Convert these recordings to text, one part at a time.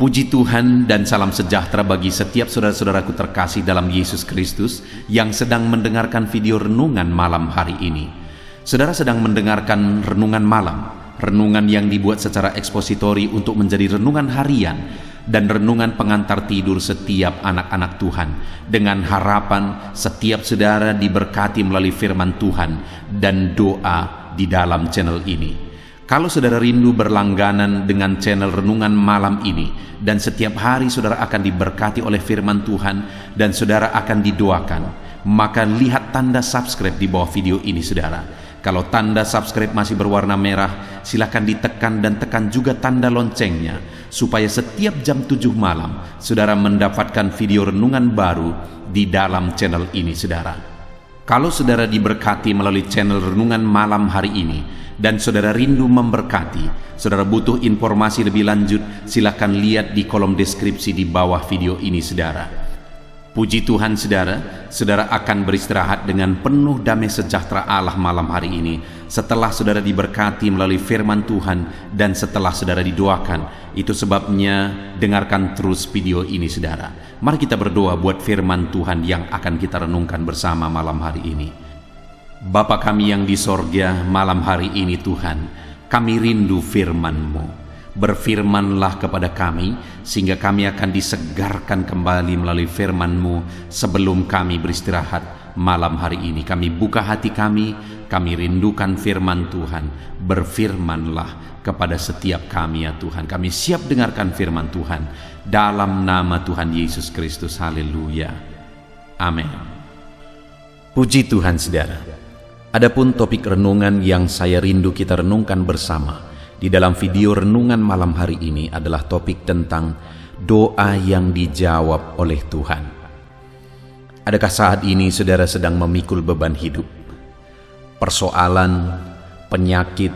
Puji Tuhan dan salam sejahtera bagi setiap saudara-saudaraku terkasih dalam Yesus Kristus yang sedang mendengarkan video renungan malam hari ini. Saudara sedang mendengarkan renungan malam, renungan yang dibuat secara ekspositori untuk menjadi renungan harian dan renungan pengantar tidur setiap anak-anak Tuhan, dengan harapan setiap saudara diberkati melalui firman Tuhan dan doa di dalam channel ini. Kalau saudara rindu berlangganan dengan channel renungan malam ini dan setiap hari saudara akan diberkati oleh firman Tuhan dan saudara akan didoakan, maka lihat tanda subscribe di bawah video ini saudara. Kalau tanda subscribe masih berwarna merah, silakan ditekan dan tekan juga tanda loncengnya supaya setiap jam 7 malam saudara mendapatkan video renungan baru di dalam channel ini saudara. Kalau saudara diberkati melalui channel renungan malam hari ini dan saudara rindu memberkati, saudara butuh informasi lebih lanjut, silakan lihat di kolom deskripsi di bawah video ini saudara. Puji Tuhan saudara, saudara akan beristirahat dengan penuh damai sejahtera Allah malam hari ini setelah saudara diberkati melalui firman Tuhan dan setelah saudara didoakan. Itu sebabnya dengarkan terus video ini saudara. Mari kita berdoa buat firman Tuhan yang akan kita renungkan bersama malam hari ini. Bapa kami yang di sorga, malam hari ini Tuhan, kami rindu firman-Mu. Berfirmanlah kepada kami, sehingga kami akan disegarkan kembali melalui firman-Mu sebelum kami beristirahat malam hari ini. Kami buka hati kami rindukan firman Tuhan. Berfirmanlah kepada setiap kami ya Tuhan. Kami siap dengarkan firman Tuhan. Dalam nama Tuhan Yesus Kristus, haleluya. Amin. Puji Tuhan saudara. Adapun topik renungan yang saya rindu kita renungkan bersama di dalam video renungan malam hari ini adalah topik tentang doa yang dijawab oleh Tuhan. Adakah saat ini saudara sedang memikul beban hidup, persoalan, penyakit,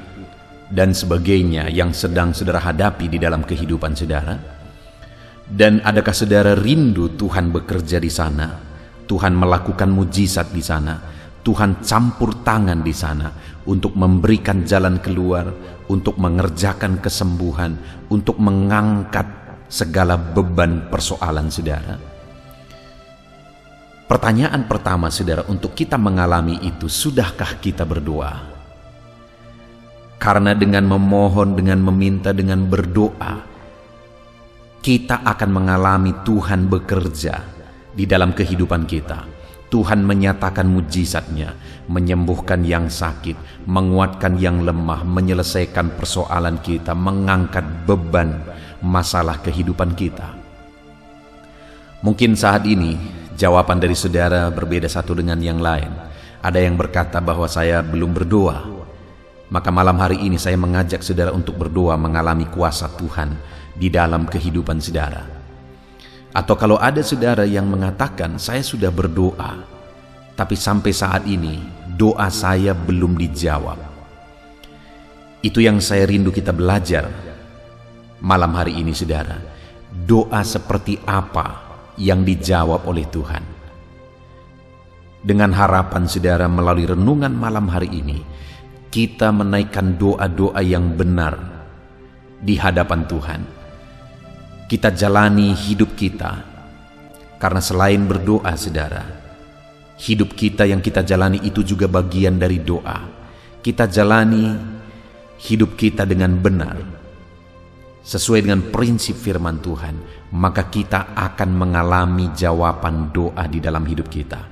dan sebagainya yang sedang saudara hadapi di dalam kehidupan saudara? Dan adakah saudara rindu Tuhan bekerja di sana, Tuhan melakukan mujizat di sana, Tuhan campur tangan di sana untuk memberikan jalan keluar, untuk mengerjakan kesembuhan, untuk mengangkat segala beban persoalan saudara? Pertanyaan pertama saudara, untuk kita mengalami itu, sudahkah kita berdoa? Karena dengan memohon, dengan meminta, dengan berdoa, kita akan mengalami Tuhan bekerja di dalam kehidupan kita. Tuhan menyatakan mujizatnya, menyembuhkan yang sakit, menguatkan yang lemah, menyelesaikan persoalan kita, mengangkat beban masalah kehidupan kita. Mungkin saat ini jawaban dari saudara berbeda satu dengan yang lain. Ada yang berkata bahwa saya belum berdoa. Maka malam hari ini saya mengajak saudara untuk berdoa, mengalami kuasa Tuhan di dalam kehidupan saudara. Atau kalau ada saudara yang mengatakan, saya sudah berdoa, tapi sampai saat ini doa saya belum dijawab. Itu yang saya rindu kita belajar malam hari ini saudara. Doa seperti apa yang dijawab oleh Tuhan? Dengan harapan saudara melalui renungan malam hari ini, kita menaikkan doa-doa yang benar di hadapan Tuhan. Kita jalani hidup kita, karena selain berdoa saudara, hidup kita yang kita jalani itu juga bagian dari doa. Kita jalani hidup kita dengan benar, sesuai dengan prinsip firman Tuhan, maka kita akan mengalami jawaban doa di dalam hidup kita.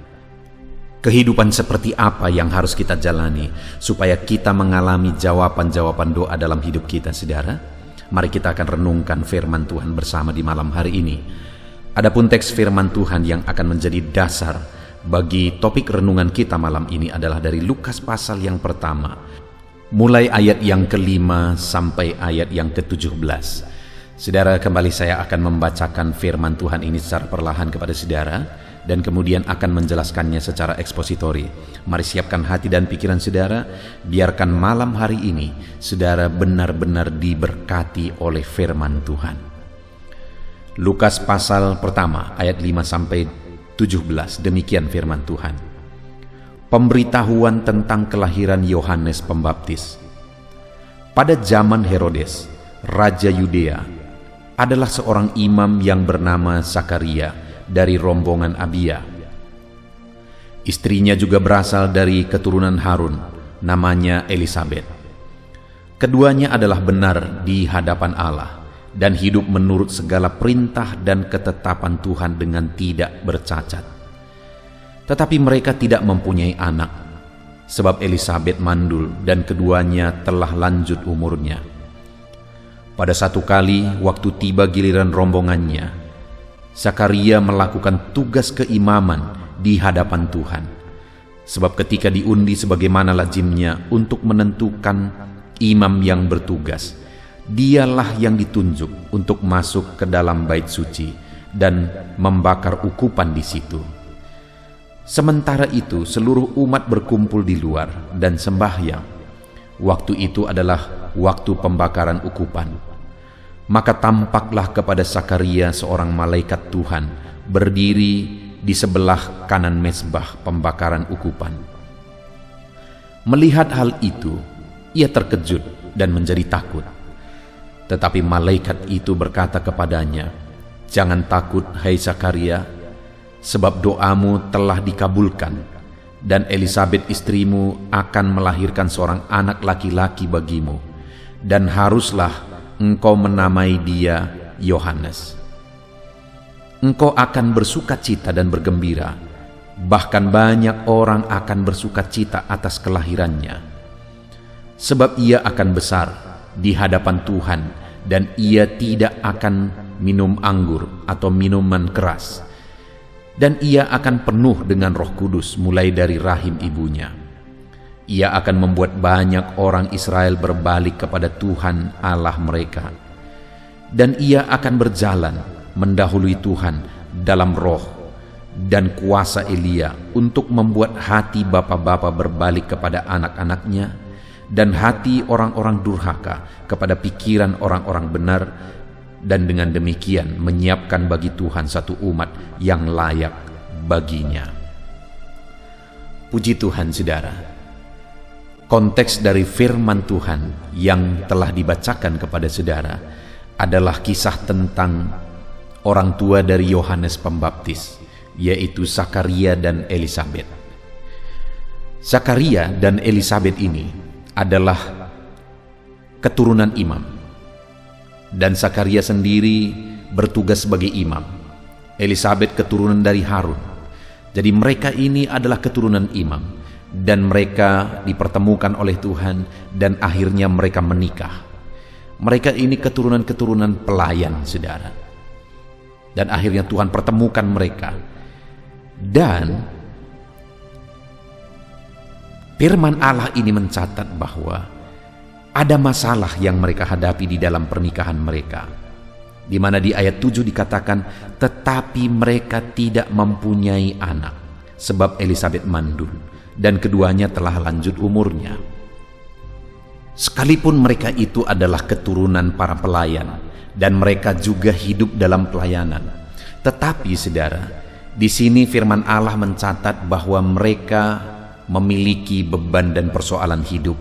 Kehidupan seperti apa yang harus kita jalani supaya kita mengalami jawaban-jawaban doa dalam hidup kita saudara? Mari kita akan renungkan firman Tuhan bersama di malam hari ini. Adapun teks firman Tuhan yang akan menjadi dasar bagi topik renungan kita malam ini adalah dari Lukas pasal yang pertama, mulai ayat yang ke-5 sampai ayat yang ke-17. Saudara, kembali saya akan membacakan firman Tuhan ini secara perlahan kepada saudara dan kemudian akan menjelaskannya secara ekspositori. Mari siapkan hati dan pikiran saudara, biarkan malam hari ini saudara benar-benar diberkati oleh firman Tuhan. Lukas pasal pertama ayat 5 sampai 17, demikian firman Tuhan. Pemberitahuan tentang kelahiran Yohanes Pembaptis. Pada zaman Herodes, Raja Yudea, adalah seorang imam yang bernama Zakaria dari rombongan Abia. Istrinya juga berasal dari keturunan Harun, namanya Elisabet. Keduanya adalah benar di hadapan Allah dan hidup menurut segala perintah dan ketetapan Tuhan dengan tidak bercacat. Tetapi mereka tidak mempunyai anak, sebab Elisabet mandul dan keduanya telah lanjut umurnya. Pada satu kali, waktu tiba giliran rombongannya, Zakaria melakukan tugas keimaman di hadapan Tuhan. Sebab ketika diundi sebagaimana lazimnya untuk menentukan imam yang bertugas, dialah yang ditunjuk untuk masuk ke dalam bait suci dan membakar ukupan di situ. Sementara itu seluruh umat berkumpul di luar dan sembahyang. Waktu itu adalah waktu pembakaran ukupan. Maka tampaklah kepada Zakaria seorang malaikat Tuhan berdiri di sebelah kanan mezbah pembakaran ukupan. Melihat hal itu, ia terkejut dan menjadi takut. Tetapi malaikat itu berkata kepadanya, "Jangan takut, hai Zakaria, sebab doamu telah dikabulkan, dan Elisabet istrimu akan melahirkan seorang anak laki-laki bagimu, dan haruslah engkau menamai dia Yohanes. Engkau akan bersukacita dan bergembira, bahkan banyak orang akan bersukacita atas kelahirannya. Sebab ia akan besar di hadapan Tuhan, dan ia tidak akan minum anggur atau minuman keras, dan ia akan penuh dengan Roh Kudus mulai dari rahim ibunya. Ia akan membuat banyak orang Israel berbalik kepada Tuhan Allah mereka, dan ia akan berjalan mendahului Tuhan dalam roh dan kuasa Elia untuk membuat hati bapa-bapa berbalik kepada anak-anaknya dan hati orang-orang durhaka kepada pikiran orang-orang benar, dan dengan demikian menyiapkan bagi Tuhan satu umat yang layak baginya." Puji Tuhan, saudara. Konteks dari firman Tuhan yang telah dibacakan kepada saudara adalah kisah tentang orang tua dari Yohanes Pembaptis, yaitu Zakaria dan Elisabet. Zakaria dan Elisabet ini adalah keturunan imam, dan Zakaria sendiri bertugas sebagai imam. Elisabet keturunan dari Harun. Jadi mereka ini adalah keturunan imam, dan mereka dipertemukan oleh Tuhan dan akhirnya mereka menikah. Mereka ini keturunan-keturunan pelayan, saudara. Dan akhirnya Tuhan pertemukan mereka. Dan firman Allah ini mencatat bahwa ada masalah yang mereka hadapi di dalam pernikahan mereka, di mana di ayat 7 dikatakan, "Tetapi mereka tidak mempunyai anak, sebab Elisabet mandul, dan keduanya telah lanjut umurnya." Sekalipun mereka itu adalah keturunan para pelayan, dan mereka juga hidup dalam pelayanan, tetapi saudara, di sini firman Allah mencatat bahwa mereka memiliki beban dan persoalan hidup,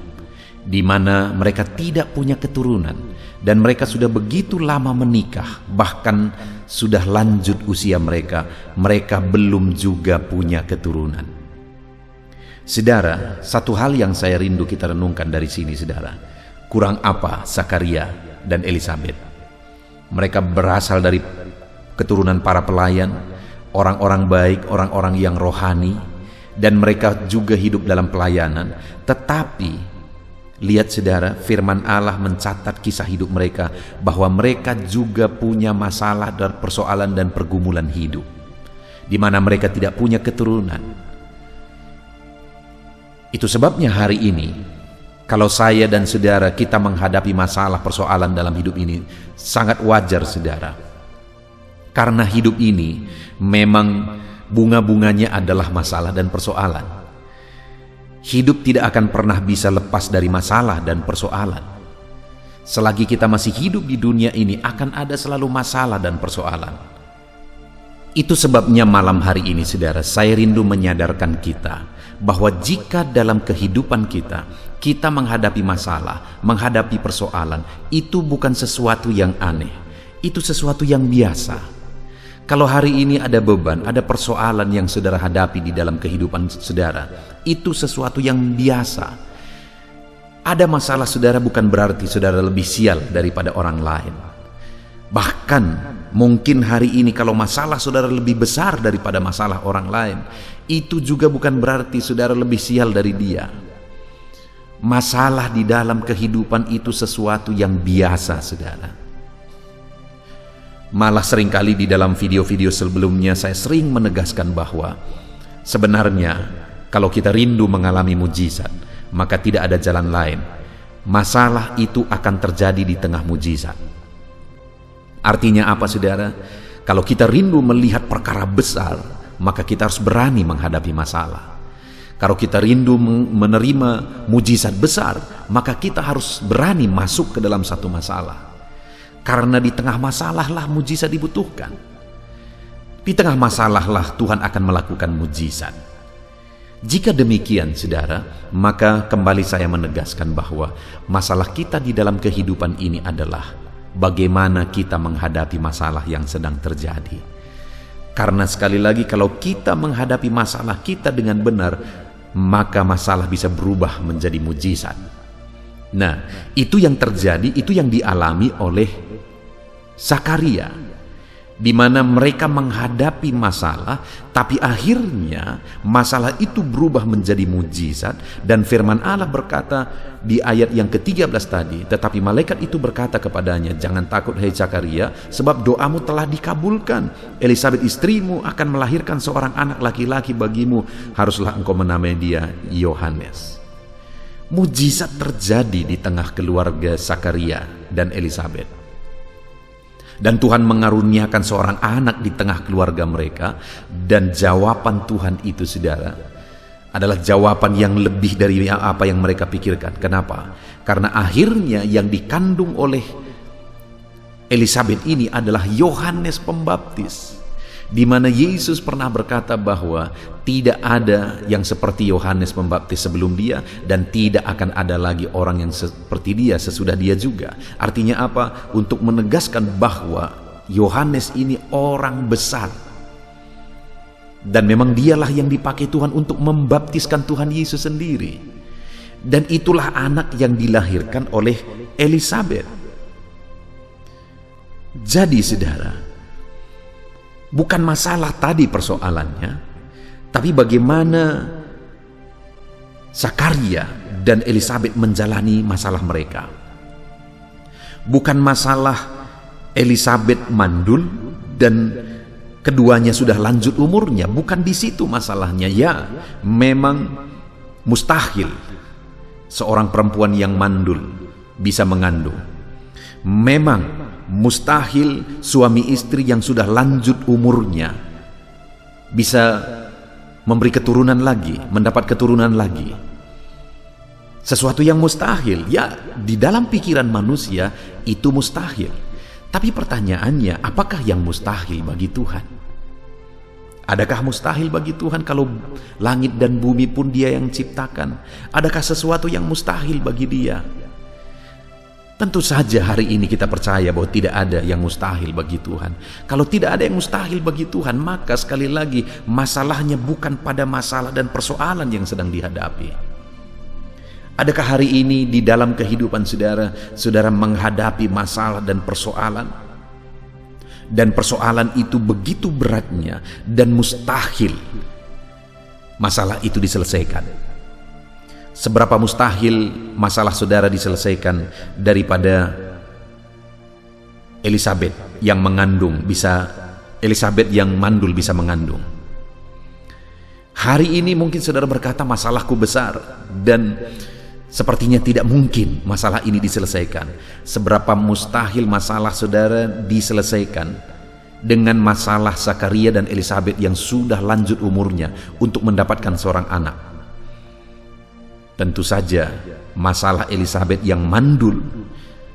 di mana mereka tidak punya keturunan, dan mereka sudah begitu lama menikah, bahkan sudah lanjut usia mereka belum juga punya keturunan. Saudara, satu hal yang saya rindu kita renungkan dari sini, saudara, kurang apa Zakaria dan Elisabet? Mereka berasal dari keturunan para pelayan, orang-orang baik, orang-orang yang rohani, dan mereka juga hidup dalam pelayanan. Tetapi lihat saudara, firman Allah mencatat kisah hidup mereka, bahwa mereka juga punya masalah dan persoalan dan pergumulan hidup, di mana mereka tidak punya keturunan. Itu sebabnya hari ini, kalau saya dan saudara kita menghadapi masalah persoalan dalam hidup ini, sangat wajar saudara. Karena hidup ini memang bunga-bunganya adalah masalah dan persoalan. Hidup tidak akan pernah bisa lepas dari masalah dan persoalan. Selagi kita masih hidup di dunia ini, akan ada selalu masalah dan persoalan. Itu sebabnya malam hari ini saudara, saya rindu menyadarkan kita bahwa jika dalam kehidupan kita menghadapi masalah, menghadapi persoalan, itu bukan sesuatu yang aneh. itu sesuatu yang biasa. Kalau hari ini ada beban, ada persoalan yang saudara hadapi di dalam kehidupan saudara, itu sesuatu yang biasa. Ada masalah saudara bukan berarti saudara lebih sial daripada orang lain. Bahkan mungkin hari ini kalau masalah saudara lebih besar daripada masalah orang lain, itu juga bukan berarti saudara lebih sial dari dia. Masalah di dalam kehidupan itu sesuatu yang biasa, saudara. Malah seringkali di dalam video-video sebelumnya saya sering menegaskan bahwa sebenarnya kalau kita rindu mengalami mujizat, maka tidak ada jalan lain. Masalah itu akan terjadi di tengah mujizat. Artinya apa, saudara? Kalau kita rindu melihat perkara besar, maka kita harus berani menghadapi masalah. Kalau kita rindu menerima mujizat besar, maka kita harus berani masuk ke dalam satu masalah. Karena di tengah masalah lah mujizat dibutuhkan. Di tengah masalah lah Tuhan akan melakukan mujizat. Jika demikian, saudara, maka kembali saya menegaskan bahwa masalah kita di dalam kehidupan ini adalah bagaimana kita menghadapi masalah yang sedang terjadi. Karena sekali lagi, kalau kita menghadapi masalah kita dengan benar, maka masalah bisa berubah menjadi mujizat. Nah, itu yang terjadi, itu yang dialami oleh Zakaria, di mana mereka menghadapi masalah, tapi akhirnya masalah itu berubah menjadi mujizat. Dan firman Allah berkata di ayat yang ke-13 tadi, tetapi malaikat itu berkata kepadanya, jangan takut hai Zakaria, sebab doamu telah dikabulkan. Elisabet istrimu akan melahirkan seorang anak laki-laki bagimu, haruslah engkau menamai dia Yohanes. Mujizat terjadi di tengah keluarga Zakaria dan Elisabet. Dan Tuhan mengaruniakan seorang anak di tengah keluarga mereka. Dan jawaban Tuhan itu, saudara, adalah jawaban yang lebih dari apa yang mereka pikirkan. Kenapa? Karena akhirnya yang dikandung oleh Elisabet ini adalah Yohanes Pembaptis, di mana Yesus pernah berkata bahwa tidak ada yang seperti Yohanes Pembaptis sebelum dia, dan tidak akan ada lagi orang yang seperti dia sesudah dia juga. Artinya apa? Untuk menegaskan bahwa Yohanes ini orang besar, dan memang dialah yang dipakai Tuhan untuk membaptiskan Tuhan Yesus sendiri. Dan itulah anak yang dilahirkan oleh Elisabet. Jadi, saudara, bukan masalah tadi persoalannya, tapi bagaimana Zakaria dan Elisabet menjalani masalah mereka. Bukan masalah Elisabet mandul dan keduanya sudah lanjut umurnya, bukan di situ masalahnya. Ya, memang mustahil seorang perempuan yang mandul bisa mengandung. Memang mustahil suami istri yang sudah lanjut umurnya bisa memberi keturunan lagi, mendapat keturunan lagi. Sesuatu yang mustahil, ya, di dalam pikiran manusia itu mustahil. Tapi pertanyaannya, apakah yang mustahil bagi Tuhan? Adakah mustahil bagi Tuhan kalau langit dan bumi pun Dia yang ciptakan? Adakah sesuatu yang mustahil bagi Dia? Tentu saja hari ini kita percaya bahwa tidak ada yang mustahil bagi Tuhan. Kalau tidak ada yang mustahil bagi Tuhan, maka sekali lagi masalahnya bukan pada masalah dan persoalan yang sedang dihadapi. Adakah hari ini di dalam kehidupan saudara, saudara menghadapi masalah dan persoalan? Dan persoalan itu begitu beratnya dan mustahil masalah itu diselesaikan. Seberapa mustahil masalah saudara diselesaikan daripada Elisabet yang mengandung bisa, Elisabet yang mandul bisa mengandung. Hari ini mungkin saudara berkata masalahku besar dan sepertinya tidak mungkin masalah ini diselesaikan. Seberapa mustahil masalah saudara diselesaikan dengan masalah Zakaria dan Elisabet yang sudah lanjut umurnya untuk mendapatkan seorang anak. Tentu saja masalah Elisabet yang mandul,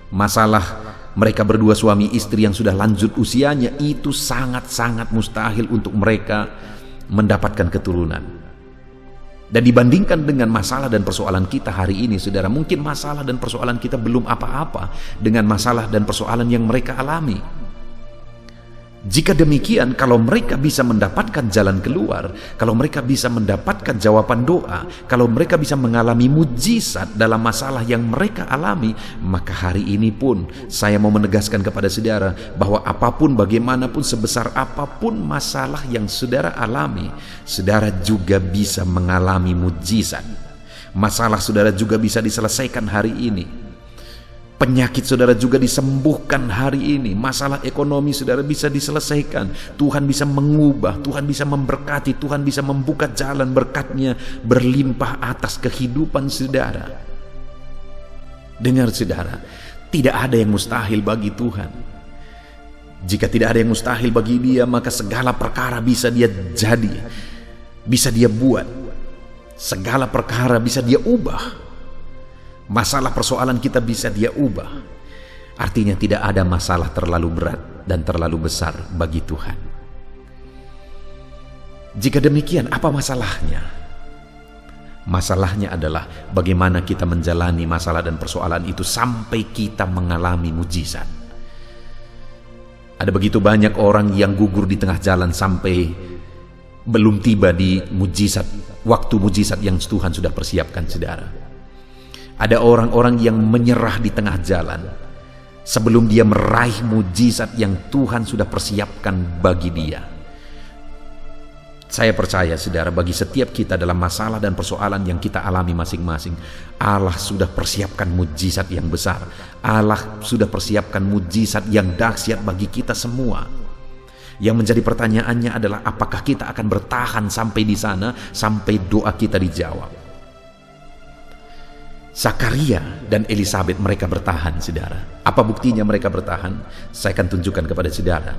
masalah mereka berdua suami istri yang sudah lanjut usianya, itu sangat-sangat mustahil untuk mereka mendapatkan keturunan. Dan dibandingkan dengan masalah dan persoalan kita hari ini, saudara, mungkin masalah dan persoalan kita belum apa-apa dengan masalah dan persoalan yang mereka alami. Jika demikian, kalau mereka bisa mendapatkan jalan keluar, kalau mereka bisa mendapatkan jawaban doa, kalau mereka bisa mengalami mujizat dalam masalah yang mereka alami, maka hari ini pun saya mau menegaskan kepada saudara bahwa apapun, bagaimanapun, sebesar apapun masalah yang saudara alami, saudara juga bisa mengalami mujizat. Masalah saudara juga bisa diselesaikan hari ini. Penyakit saudara juga disembuhkan hari ini. Masalah ekonomi saudara bisa diselesaikan. Tuhan bisa mengubah, Tuhan bisa memberkati, Tuhan bisa membuka jalan berkat-Nya berlimpah atas kehidupan saudara. Dengar saudara, tidak ada yang mustahil bagi Tuhan. Jika tidak ada yang mustahil bagi Dia, maka segala perkara bisa Dia jadi, bisa Dia buat. Segala perkara bisa Dia ubah. Masalah persoalan kita bisa Dia ubah. Artinya tidak ada masalah terlalu berat dan terlalu besar bagi Tuhan. Jika demikian, apa masalahnya? Masalahnya adalah bagaimana kita menjalani masalah dan persoalan itu sampai kita mengalami mujizat. Ada begitu banyak orang yang gugur di tengah jalan sampai belum tiba di mujizat, waktu mujizat yang Tuhan sudah persiapkan saudara. Ada orang-orang yang menyerah di tengah jalan sebelum dia meraih mujizat yang Tuhan sudah persiapkan bagi dia. Saya percaya saudara, bagi setiap kita dalam masalah dan persoalan yang kita alami masing-masing, Allah sudah persiapkan mujizat yang besar. Allah sudah persiapkan mujizat yang dahsyat bagi kita semua. Yang menjadi pertanyaannya adalah apakah kita akan bertahan sampai di sana, sampai doa kita dijawab. Zakaria dan Elisabet mereka bertahan saudara. Apa buktinya mereka bertahan? Saya akan tunjukkan kepada saudara.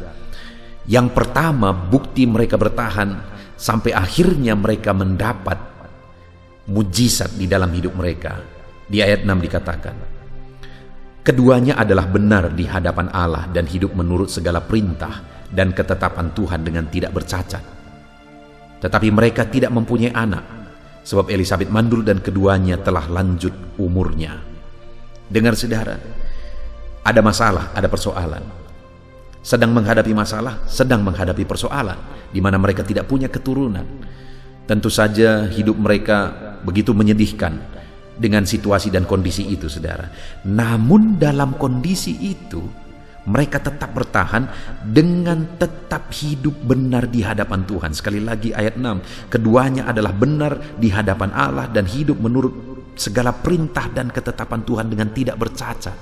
Yang pertama, bukti mereka bertahan sampai akhirnya mereka mendapat mujizat di dalam hidup mereka. Di ayat 6 dikatakan, keduanya adalah benar di hadapan Allah dan hidup menurut segala perintah dan ketetapan Tuhan dengan tidak bercacat. Tetapi mereka tidak mempunyai anak, sebab Elisabet mandul dan keduanya telah lanjut umurnya. Dengar saudara, ada masalah, ada persoalan. Sedang menghadapi masalah, sedang menghadapi persoalan, di mana mereka tidak punya keturunan. Tentu saja hidup mereka begitu menyedihkan dengan situasi dan kondisi itu saudara. Namun dalam kondisi itu, mereka tetap bertahan dengan tetap hidup benar di hadapan Tuhan. Sekali lagi ayat 6, keduanya adalah benar di hadapan Allah dan hidup menurut segala perintah dan ketetapan Tuhan dengan tidak bercacat.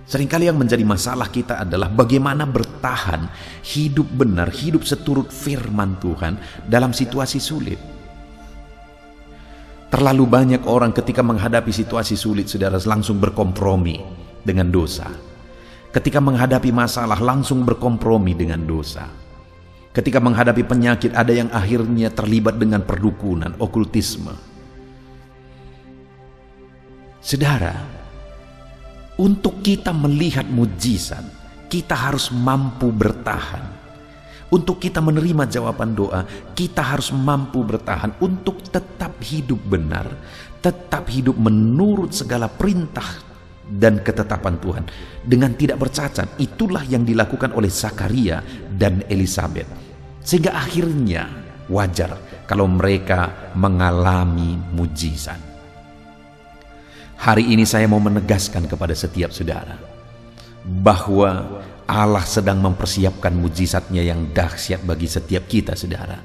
Seringkali yang menjadi masalah kita adalah bagaimana bertahan hidup benar, hidup seturut firman Tuhan dalam situasi sulit. Terlalu banyak orang ketika menghadapi situasi sulit saudara langsung berkompromi dengan dosa. Ketika menghadapi masalah langsung berkompromi dengan dosa. Ketika menghadapi penyakit ada yang akhirnya terlibat dengan perdukunan, okultisme. Saudara, untuk kita melihat mujizat, kita harus mampu bertahan. Untuk kita menerima jawaban doa, kita harus mampu bertahan untuk tetap hidup benar, tetap hidup menurut segala perintah dan ketetapan Tuhan dengan tidak bercacat. Itulah yang dilakukan oleh Zakaria dan Elisabet, sehingga akhirnya wajar kalau mereka mengalami mujizat. Hari ini saya mau menegaskan kepada setiap saudara bahwa Allah sedang mempersiapkan mujizat-Nya yang dahsyat bagi setiap kita saudara.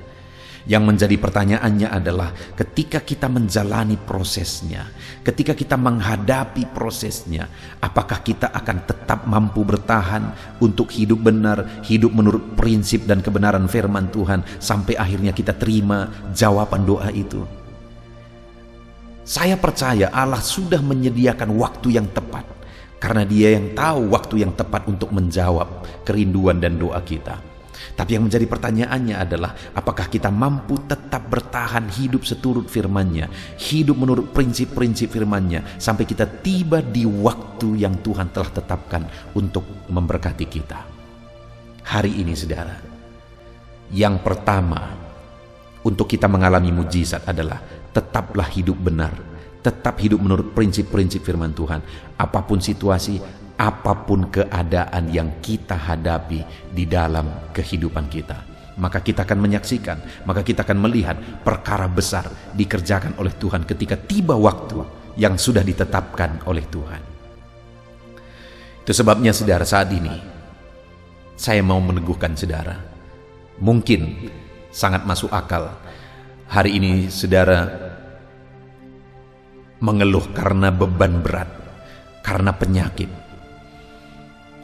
Yang menjadi pertanyaannya adalah ketika kita menjalani prosesnya, ketika kita menghadapi prosesnya, apakah kita akan tetap mampu bertahan untuk hidup benar, hidup menurut prinsip dan kebenaran firman Tuhan sampai akhirnya kita terima jawaban doa itu. Saya percaya Allah sudah menyediakan waktu yang tepat, karena Dia yang tahu waktu yang tepat untuk menjawab kerinduan dan doa kita. Tapi yang menjadi pertanyaannya adalah apakah kita mampu tetap bertahan hidup seturut firman-Nya, hidup menurut prinsip-prinsip firman-Nya sampai kita tiba di waktu yang Tuhan telah tetapkan untuk memberkati kita. Hari ini saudara, yang pertama untuk kita mengalami mujizat adalah tetaplah hidup benar, tetap hidup menurut prinsip-prinsip firman Tuhan. Apapun situasi, apapun keadaan yang kita hadapi di dalam kehidupan kita. Maka kita akan menyaksikan, maka kita akan melihat perkara besar dikerjakan oleh Tuhan ketika tiba waktu yang sudah ditetapkan oleh Tuhan. Itu sebabnya saudara, saat ini saya mau meneguhkan saudara. Mungkin sangat masuk akal hari ini saudara mengeluh karena beban berat, karena penyakit,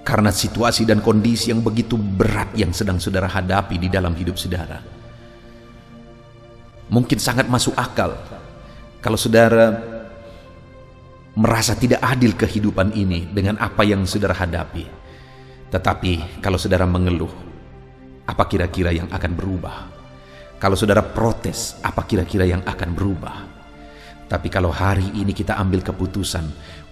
karena situasi dan kondisi yang begitu berat yang sedang saudara hadapi di dalam hidup saudara. Mungkin sangat masuk akal kalau saudara merasa tidak adil kehidupan ini dengan apa yang saudara hadapi. Tetapi kalau saudara mengeluh, apa kira-kira yang akan berubah? Kalau saudara protes, apa kira-kira yang akan berubah? Tapi kalau hari ini kita ambil keputusan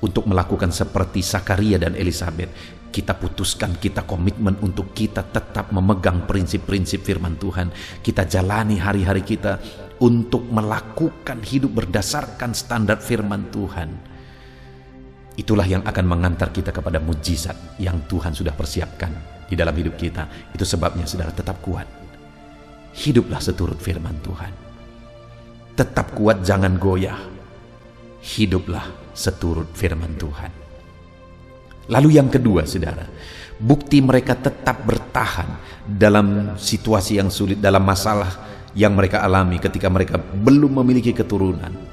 untuk melakukan seperti Zakaria dan Elisabet, kita putuskan, kita komitmen untuk kita tetap memegang prinsip-prinsip firman Tuhan. Kita jalani hari-hari kita untuk melakukan hidup berdasarkan standar firman Tuhan. Itulah yang akan mengantar kita kepada mujizat yang Tuhan sudah persiapkan di dalam hidup kita. Itu sebabnya saudara tetap kuat. Hiduplah seturut firman Tuhan. Tetap kuat, jangan goyah. Hiduplah seturut firman Tuhan. Lalu yang kedua saudara, bukti mereka tetap bertahan dalam situasi yang sulit, dalam masalah yang mereka alami ketika mereka belum memiliki keturunan.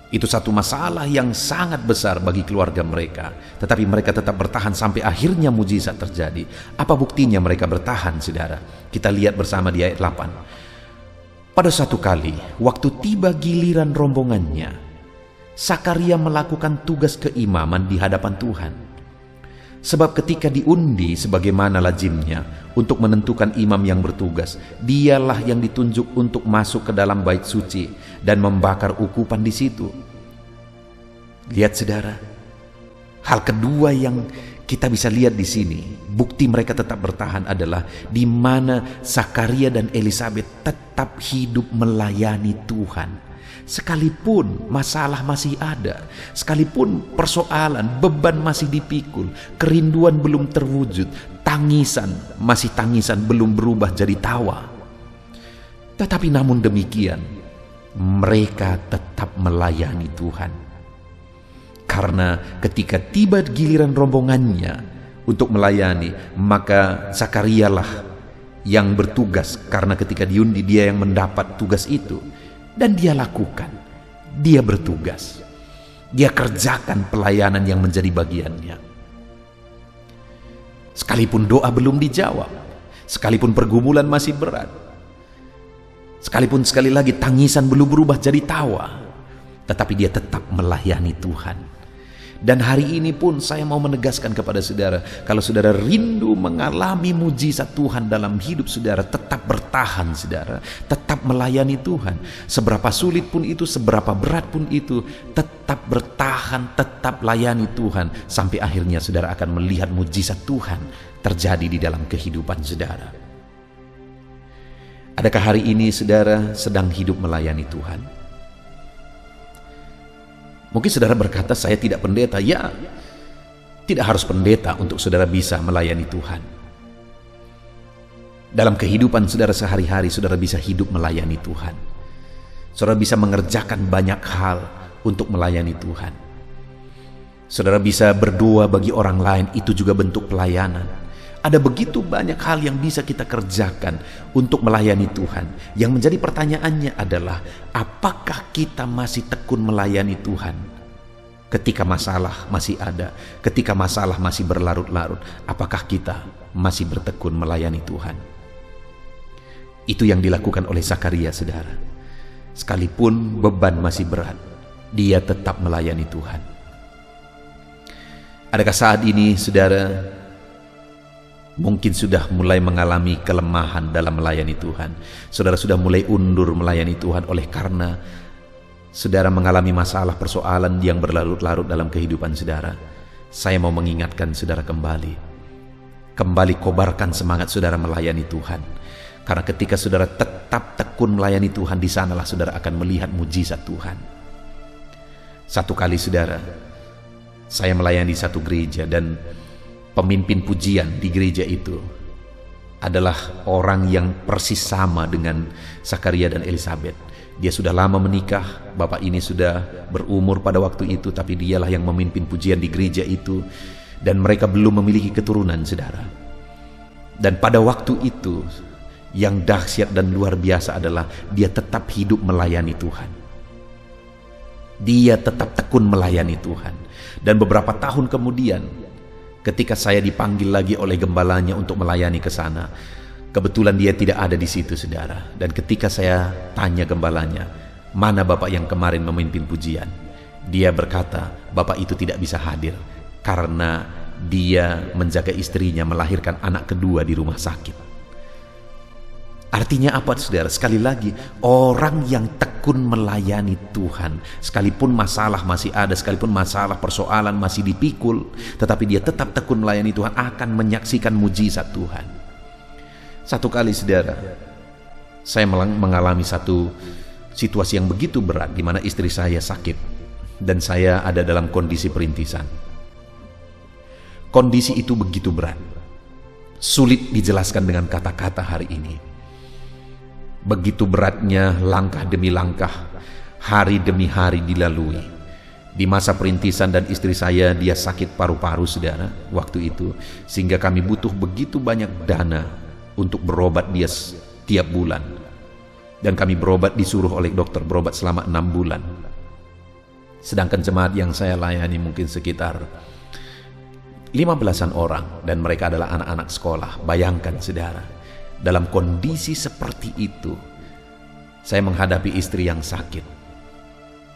Itu satu masalah yang sangat besar bagi keluarga mereka. Tetapi mereka tetap bertahan sampai akhirnya mujizat terjadi. Apa buktinya mereka bertahan saudara? Kita lihat bersama di ayat 8. Pada satu kali, waktu tiba giliran rombongannya, Zakaria melakukan tugas keimaman di hadapan Tuhan. Sebab ketika diundi sebagaimana lazimnya untuk menentukan imam yang bertugas, dialah yang ditunjuk untuk masuk ke dalam bait suci dan membakar ukupan di situ. Lihat saudara, hal kedua yang kita bisa lihat di sini, bukti mereka tetap bertahan adalah di mana Zakaria dan Elisabet tetap hidup melayani Tuhan. Sekalipun masalah masih ada, sekalipun persoalan, beban masih dipikul, kerinduan belum terwujud, tangisan masih tangisan, belum berubah jadi tawa. Tetapi namun demikian, mereka tetap melayani Tuhan. Karena ketika tiba giliran rombongannya untuk melayani, maka Zakarialah yang bertugas, karena ketika diundi dia yang mendapat tugas itu. Dan dia lakukan, dia bertugas, dia kerjakan pelayanan yang menjadi bagiannya. Sekalipun doa belum dijawab, sekalipun pergumulan masih berat, sekalipun sekali lagi tangisan belum berubah jadi tawa, tetapi dia tetap melayani Tuhan. Dan hari ini pun saya mau menegaskan kepada saudara, kalau saudara rindu mengalami mujizat Tuhan dalam hidup saudara, tetap bertahan saudara, tetap melayani Tuhan. Seberapa sulit pun itu, seberapa berat pun itu, tetap bertahan, tetap layani Tuhan, sampai akhirnya saudara akan melihat mujizat Tuhan terjadi di dalam kehidupan saudara. Adakah hari ini saudara sedang hidup melayani Tuhan? Mungkin saudara berkata, saya tidak pendeta. Ya, tidak harus pendeta untuk saudara bisa melayani Tuhan. Dalam kehidupan saudara sehari-hari, saudara bisa hidup melayani Tuhan. Saudara bisa mengerjakan banyak hal untuk melayani Tuhan. Saudara bisa berdoa bagi orang lain, itu juga bentuk pelayanan. Ada begitu banyak hal yang bisa kita kerjakan untuk melayani Tuhan. Yang menjadi pertanyaannya adalah, apakah kita masih tekun melayani Tuhan? Ketika masalah masih ada, ketika masalah masih berlarut-larut, apakah kita masih bertekun melayani Tuhan? Itu yang dilakukan oleh Zakaria, saudara. Sekalipun beban masih berat, dia tetap melayani Tuhan. Adakah saat ini, saudara, mungkin sudah mulai mengalami kelemahan dalam melayani Tuhan? Saudara sudah mulai undur melayani Tuhan oleh karena saudara mengalami masalah persoalan yang berlarut-larut dalam kehidupan saudara. Saya mau mengingatkan saudara kembali kobarkan semangat saudara melayani Tuhan. Karena ketika saudara tetap tekun melayani Tuhan, di sanalah saudara akan melihat mujizat Tuhan. Satu kali saudara, Saya melayani satu gereja dan pemimpin pujian di gereja itu adalah orang yang persis sama dengan Zakaria dan Elizabeth. Dia sudah lama menikah, bapak ini sudah berumur pada waktu itu, tapi dialah yang memimpin pujian di gereja itu, dan mereka belum memiliki keturunan, saudara. Dan pada waktu itu, yang dahsyat dan luar biasa adalah dia tetap hidup melayani Tuhan. Dia tetap tekun melayani Tuhan. Dan beberapa tahun kemudian, ketika saya dipanggil lagi oleh gembalanya untuk melayani ke sana, kebetulan dia tidak ada di situ, saudara. Dan ketika saya tanya gembalanya, mana bapak yang kemarin memimpin pujian? Dia berkata, bapak itu tidak bisa hadir karena dia menjaga istrinya melahirkan anak kedua di rumah sakit. Artinya apa, saudara? Sekali lagi, orang yang tekun melayani Tuhan, sekalipun masalah masih ada, sekalipun masalah persoalan masih dipikul, tetapi dia tetap tekun melayani Tuhan, akan menyaksikan mujizat Tuhan. Satu kali, saudara, saya mengalami satu situasi yang begitu berat, di mana istri saya sakit dan saya ada dalam kondisi perintisan. Kondisi itu begitu berat, sulit dijelaskan dengan kata-kata hari ini. Begitu beratnya langkah demi langkah, hari demi hari dilalui. Di masa perintisan dan istri saya, dia sakit paru-paru, saudara, waktu itu, sehingga kami butuh begitu banyak dana untuk berobat dia tiap bulan. Dan kami berobat, disuruh oleh dokter berobat selama 6 bulan. Sedangkan jemaat yang saya layani mungkin sekitar 15-an orang, dan mereka adalah anak-anak sekolah. Bayangkan, saudara, dalam kondisi seperti itu, saya menghadapi istri yang sakit.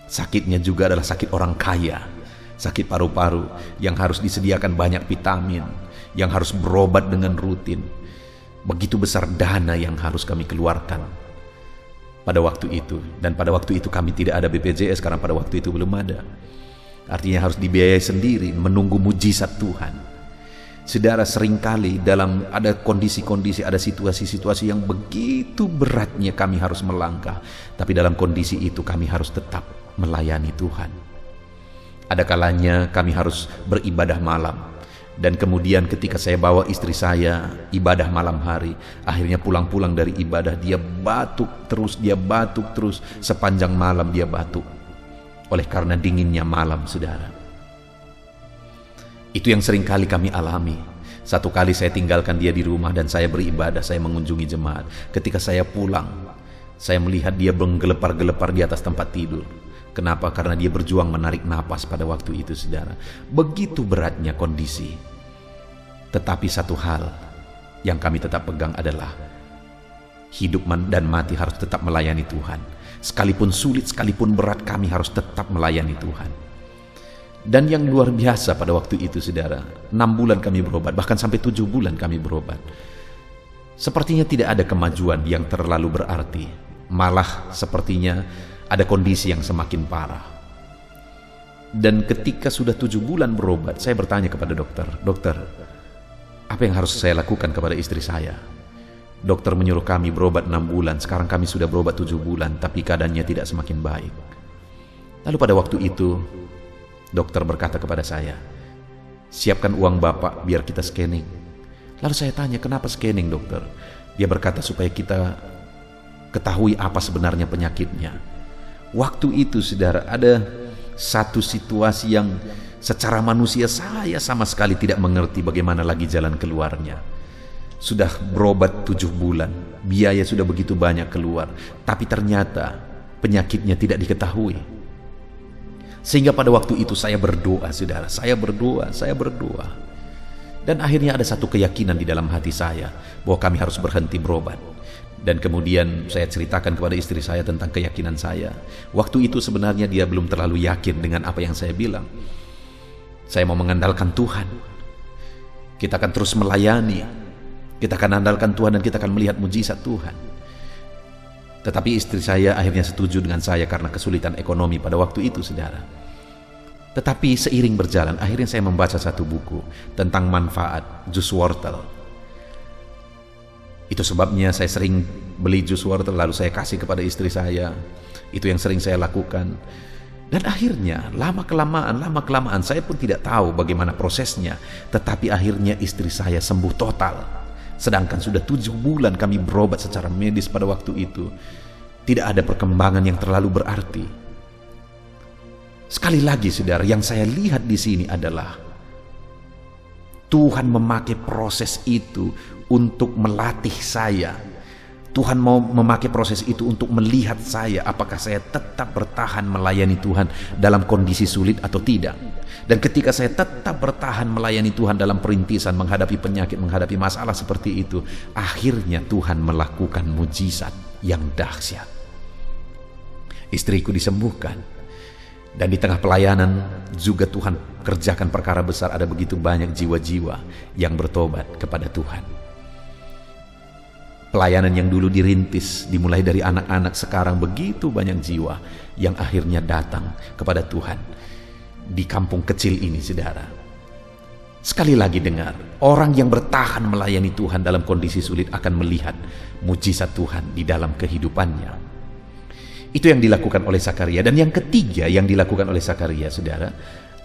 Sakitnya juga adalah sakit orang kaya, sakit paru-paru yang harus disediakan banyak vitamin, yang harus berobat dengan rutin. Begitu besar dana yang harus kami keluarkan pada waktu itu. Dan pada waktu itu kami tidak ada BPJS, karena pada waktu itu belum ada. Artinya harus dibiayai sendiri, menunggu mujizat Tuhan. Saudara, seringkali dalam ada kondisi-kondisi, ada situasi-situasi yang begitu beratnya kami harus melangkah, tapi dalam kondisi itu kami harus tetap melayani Tuhan. Ada kalanya kami harus beribadah malam, dan kemudian ketika saya bawa istri saya ibadah malam hari, akhirnya pulang-pulang dari ibadah dia batuk terus sepanjang malam dia batuk, oleh karena dinginnya malam, saudara. Itu yang sering kali kami alami. Satu kali saya tinggalkan dia di rumah dan saya beribadah, saya mengunjungi jemaat. Ketika saya pulang, saya melihat dia menggelepar-gelepar di atas tempat tidur. Kenapa? Karena dia berjuang menarik napas pada waktu itu, saudara. Begitu beratnya kondisi. Tetapi satu hal yang kami tetap pegang adalah hidup dan mati harus tetap melayani Tuhan. Sekalipun sulit, sekalipun berat, kami harus tetap melayani Tuhan. Dan yang luar biasa pada waktu itu, saudara, 6 bulan kami berobat, bahkan sampai 7 bulan kami berobat. Sepertinya tidak ada kemajuan yang terlalu berarti. Malah sepertinya ada kondisi yang semakin parah. Dan ketika sudah 7 bulan berobat, saya bertanya kepada dokter, "Dokter, apa yang harus saya lakukan kepada istri saya?" Dokter menyuruh kami berobat 6 bulan, sekarang kami sudah berobat 7 bulan, tapi keadaannya tidak semakin baik. Lalu pada waktu itu, dokter berkata kepada saya, "Siapkan uang bapak biar kita scanning." Lalu saya tanya, "Kenapa scanning, dokter?" Dia berkata, "Supaya kita ketahui apa sebenarnya penyakitnya." Waktu itu, saudara, ada satu situasi yang secara manusia saya sama sekali tidak mengerti bagaimana lagi jalan keluarnya. Sudah berobat 7 bulan, biaya sudah begitu banyak keluar, tapi ternyata penyakitnya tidak diketahui. Sehingga pada waktu itu saya berdoa, saudara, saya berdoa. Dan akhirnya ada satu keyakinan di dalam hati saya bahwa kami harus berhenti berobat. Dan kemudian saya ceritakan kepada istri saya tentang keyakinan saya. Waktu itu sebenarnya dia belum terlalu yakin dengan apa yang saya bilang. Saya mau mengandalkan Tuhan. Kita akan terus melayani. Kita akan andalkan Tuhan dan kita akan melihat mujizat Tuhan. Tetapi istri saya akhirnya setuju dengan saya karena kesulitan ekonomi pada waktu itu, saudara. Tetapi seiring berjalan, akhirnya saya membaca satu buku tentang manfaat jus wortel. Itu sebabnya saya sering beli jus wortel lalu saya kasih kepada istri saya. Itu yang sering saya lakukan. Dan akhirnya lama-kelamaan saya pun tidak tahu bagaimana prosesnya, tetapi akhirnya istri saya sembuh total. Sedangkan sudah 7 bulan kami berobat secara medis pada waktu itu. Tidak ada perkembangan yang terlalu berarti. Sekali lagi saudara, yang saya lihat di sini adalah Tuhan memakai proses itu untuk melatih saya. Tuhan mau memakai proses itu untuk melihat saya apakah saya tetap bertahan melayani Tuhan dalam kondisi sulit atau tidak. Dan ketika saya tetap bertahan melayani Tuhan dalam perintisan, menghadapi penyakit, menghadapi masalah seperti itu, akhirnya Tuhan melakukan mujizat yang dahsyat. Istriku disembuhkan. Dan di tengah pelayanan juga Tuhan kerjakan perkara besar. Ada begitu banyak jiwa-jiwa yang bertobat kepada Tuhan. Pelayanan yang dulu dirintis, dimulai dari anak-anak, sekarang begitu banyak jiwa yang akhirnya datang kepada Tuhan di kampung kecil ini, saudara. Sekali lagi dengar, orang yang bertahan melayani Tuhan dalam kondisi sulit akan melihat mujizat Tuhan di dalam kehidupannya. Itu yang dilakukan oleh Zakaria. Dan yang ketiga yang dilakukan oleh Zakaria, saudara,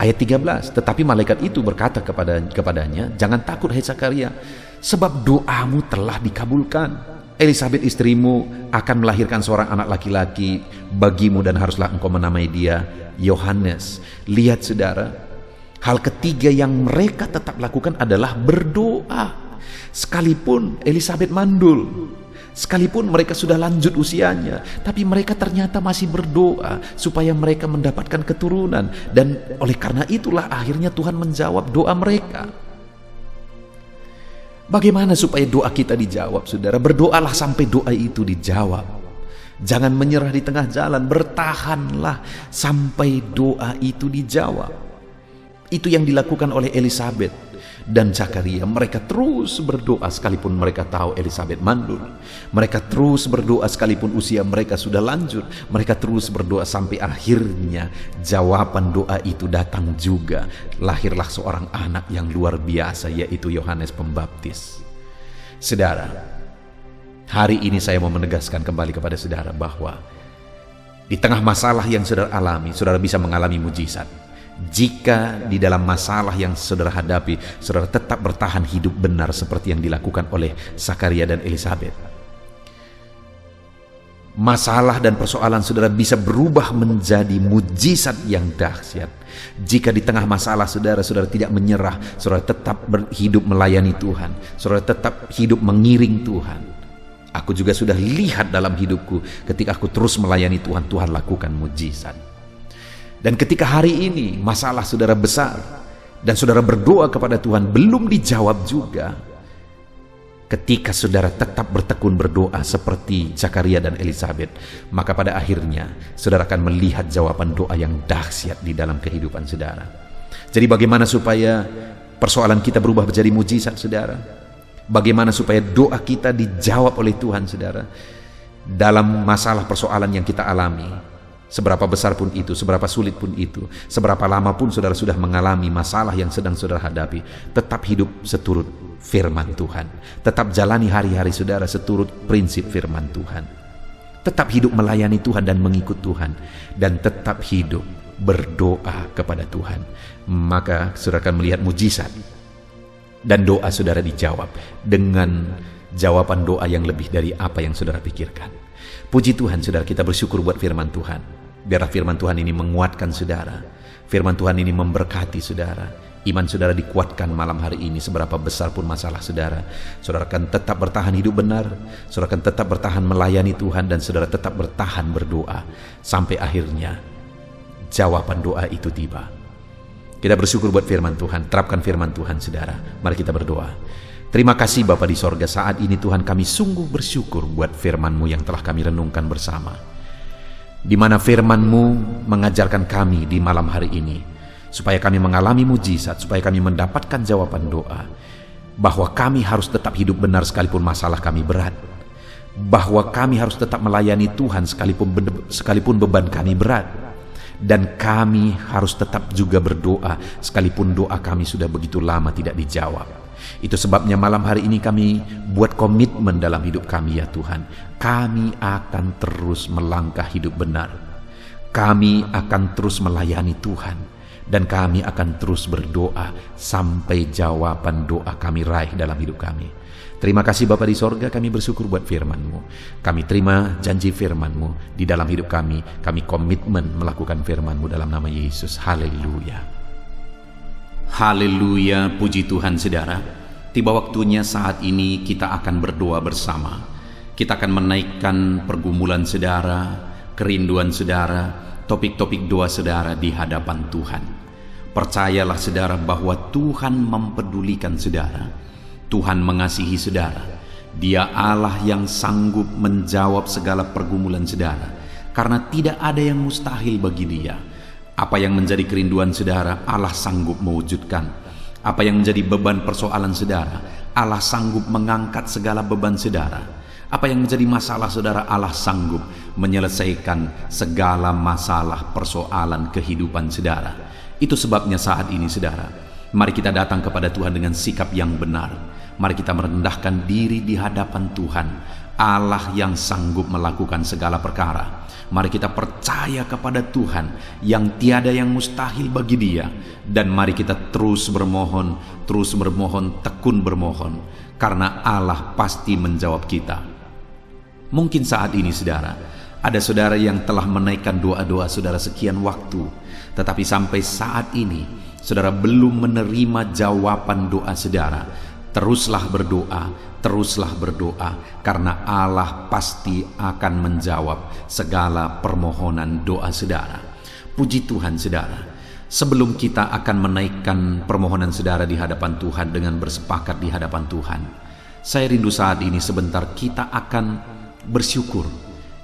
ayat 13, tetapi malaikat itu berkata kepadanya, jangan takut hai Zakaria, sebab doamu telah dikabulkan. Elisabet istrimu akan melahirkan seorang anak laki-laki bagimu dan haruslah engkau menamai dia Yohanes. Lihat saudara, hal ketiga yang mereka tetap lakukan adalah berdoa. Sekalipun Elisabet mandul, sekalipun mereka sudah lanjut usianya, tapi mereka ternyata masih berdoa supaya mereka mendapatkan keturunan. Dan oleh karena itulah akhirnya Tuhan menjawab doa mereka. Bagaimana supaya doa kita dijawab, saudara? Berdoalah sampai doa itu dijawab. Jangan menyerah di tengah jalan, bertahanlah sampai doa itu dijawab. Itu yang dilakukan oleh Elisabet dan Zakaria. Mereka terus berdoa sekalipun mereka tahu Elisabet mandul. Mereka terus berdoa sekalipun usia mereka sudah lanjut. Mereka terus berdoa sampai akhirnya jawaban doa itu datang juga. Lahirlah seorang anak yang luar biasa, yaitu Yohanes Pembaptis. Saudara, hari ini saya mau menegaskan kembali kepada saudara bahwa di tengah masalah yang saudara alami, saudara bisa mengalami mujizat. Jika di dalam masalah yang saudara hadapi, saudara tetap bertahan hidup benar seperti yang dilakukan oleh Zakaria dan Elisabet, masalah dan persoalan saudara bisa berubah menjadi mujizat yang dahsyat. Jika di tengah masalah saudara tidak menyerah, saudara tetap hidup melayani Tuhan, saudara tetap hidup mengiring Tuhan. Aku juga sudah lihat dalam hidupku, ketika aku terus melayani Tuhan, Tuhan lakukan mujizat. Dan ketika hari ini masalah saudara besar dan saudara berdoa kepada Tuhan belum dijawab juga, ketika saudara tetap bertekun berdoa seperti Zakaria dan Elisabet, maka pada akhirnya saudara akan melihat jawaban doa yang dahsyat di dalam kehidupan saudara. Jadi bagaimana supaya persoalan kita berubah menjadi mujizat, saudara? Bagaimana supaya doa kita dijawab oleh Tuhan, saudara? Dalam masalah persoalan yang kita alami, seberapa besar pun itu, seberapa sulit pun itu, seberapa lama pun saudara sudah mengalami masalah yang sedang saudara hadapi, tetap hidup seturut firman Tuhan. Tetap jalani hari-hari saudara seturut prinsip firman Tuhan. Tetap hidup melayani Tuhan dan mengikut Tuhan. Dan tetap hidup berdoa kepada Tuhan. Maka saudara akan melihat mujizat. Dan doa saudara dijawab dengan jawaban doa yang lebih dari apa yang saudara pikirkan. Puji Tuhan, saudara, kita bersyukur buat firman Tuhan. Biarlah firman Tuhan ini menguatkan saudara. Firman Tuhan ini memberkati saudara. Iman saudara dikuatkan malam hari ini. Seberapa besar pun masalah saudara, saudara akan tetap bertahan hidup benar. Saudara akan tetap bertahan melayani Tuhan. Dan saudara tetap bertahan berdoa sampai akhirnya jawaban doa itu tiba. Kita bersyukur buat firman Tuhan. Terapkan firman Tuhan, saudara. Mari kita berdoa. Terima kasih Bapa di sorga, saat ini Tuhan kami sungguh bersyukur buat firman-Mu yang telah kami renungkan bersama, di mana firman-Mu mengajarkan kami di malam hari ini, supaya kami mengalami mujizat, supaya kami mendapatkan jawaban doa, bahwa kami harus tetap hidup benar sekalipun masalah kami berat, bahwa kami harus tetap melayani Tuhan sekalipun beban kami berat, dan kami harus tetap juga berdoa sekalipun doa kami sudah begitu lama tidak dijawab. Itu sebabnya malam hari ini kami buat komitmen dalam hidup kami, ya Tuhan. Kami akan terus melangkah hidup benar. Kami akan terus melayani Tuhan, dan kami akan terus berdoa sampai jawaban doa kami raih dalam hidup kami. Terima kasih Bapa di sorga, kami bersyukur buat firman-Mu. Kami terima janji firman-Mu di dalam hidup kami. Kami komitmen melakukan firman-Mu dalam nama Yesus. Haleluya. Haleluya, puji Tuhan saudara. Tiba waktunya saat ini kita akan berdoa bersama. Kita akan menaikkan pergumulan saudara, kerinduan saudara, topik-topik doa saudara di hadapan Tuhan. Percayalah saudara bahwa Tuhan mempedulikan saudara. Tuhan mengasihi saudara. Dia Allah yang sanggup menjawab segala pergumulan saudara, karena tidak ada yang mustahil bagi Dia. Apa yang menjadi kerinduan saudara, Allah sanggup mewujudkan. Apa yang menjadi beban persoalan saudara, Allah sanggup mengangkat segala beban saudara. Apa yang menjadi masalah saudara, Allah sanggup menyelesaikan segala masalah persoalan kehidupan saudara. Itu sebabnya saat ini saudara, mari kita datang kepada Tuhan dengan sikap yang benar. Mari kita merendahkan diri di hadapan Tuhan, Allah yang sanggup melakukan segala perkara. Mari kita percaya kepada Tuhan yang tiada yang mustahil bagi Dia. Dan mari kita terus bermohon, tekun bermohon, karena Allah pasti menjawab kita. Mungkin saat ini saudara, ada saudara yang telah menaikkan doa-doa saudara sekian waktu, tetapi sampai saat ini saudara belum menerima jawaban doa saudara. Teruslah berdoa, karena Allah pasti akan menjawab segala permohonan doa saudara. Puji Tuhan saudara. Sebelum kita akan menaikkan permohonan saudara di hadapan Tuhan dengan bersepakat di hadapan Tuhan, saya rindu saat ini sebentar kita akan bersyukur.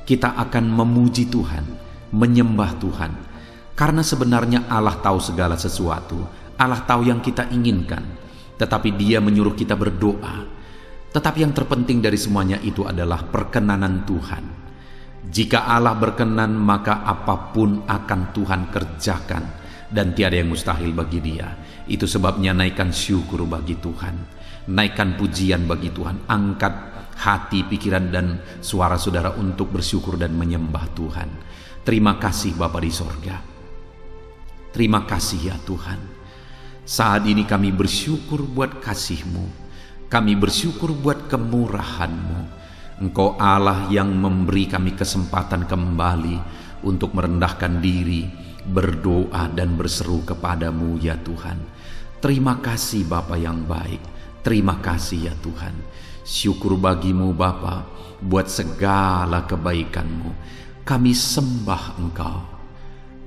Kita akan memuji Tuhan, menyembah Tuhan. Karena sebenarnya Allah tahu segala sesuatu. Allah tahu yang kita inginkan. Tetapi Dia menyuruh kita berdoa. Tetapi yang terpenting dari semuanya itu adalah perkenanan Tuhan. Jika Allah berkenan, maka apapun akan Tuhan kerjakan, dan tiada yang mustahil bagi Dia. Itu sebabnya naikkan syukur bagi Tuhan, naikkan pujian bagi Tuhan. Angkat hati, pikiran, dan suara saudara untuk bersyukur dan menyembah Tuhan. Terima kasih Bapa di sorga. Terima kasih ya Tuhan. Saat ini kami bersyukur buat kasih-Mu. Kami bersyukur buat kemurahan-Mu. Engkau Allah yang memberi kami kesempatan kembali untuk merendahkan diri, berdoa dan berseru kepadamu ya Tuhan. Terima kasih Bapa yang baik. Terima kasih ya Tuhan. Syukur bagi-Mu Bapa buat segala kebaikan-Mu. Kami sembah Engkau.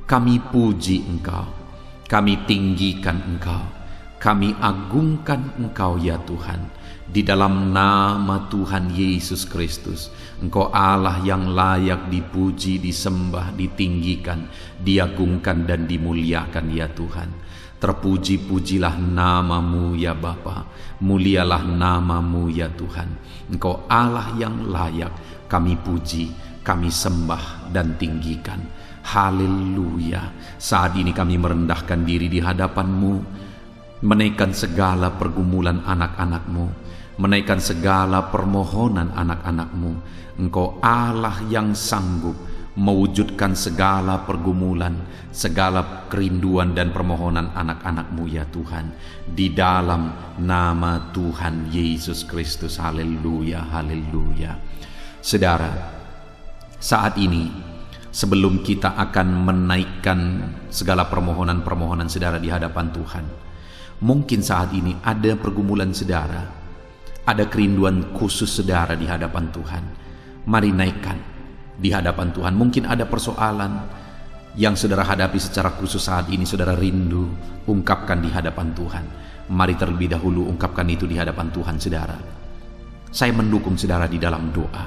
Kami puji Engkau. Kami tinggikan Engkau, kami agungkan Engkau ya Tuhan. Di dalam nama Tuhan Yesus Kristus, Engkau Allah yang layak dipuji, disembah, ditinggikan, diagungkan dan dimuliakan ya Tuhan. Terpuji-pujilah nama-Mu ya Bapa, mulialah nama-Mu ya Tuhan. Engkau Allah yang layak kami puji, kami sembah dan tinggikan. Haleluya. Saat ini kami merendahkan diri di hadapan-Mu, menaikkan segala pergumulan anak-anak-Mu, menaikkan segala permohonan anak-anak-Mu. Engkau Allah yang sanggup mewujudkan segala pergumulan, segala kerinduan dan permohonan anak-anak-Mu ya Tuhan. Di dalam nama Tuhan Yesus Kristus. Haleluya, haleluya. Saudara, saat ini sebelum kita akan menaikkan segala permohonan-permohonan saudara di hadapan Tuhan, mungkin saat ini ada pergumulan saudara, ada kerinduan khusus saudara di hadapan Tuhan. Mari naikkan di hadapan Tuhan. Mungkin ada persoalan yang saudara hadapi secara khusus saat ini, saudara rindu, ungkapkan di hadapan Tuhan. Mari terlebih dahulu ungkapkan itu di hadapan Tuhan saudara. Saya mendukung saudara di dalam doa,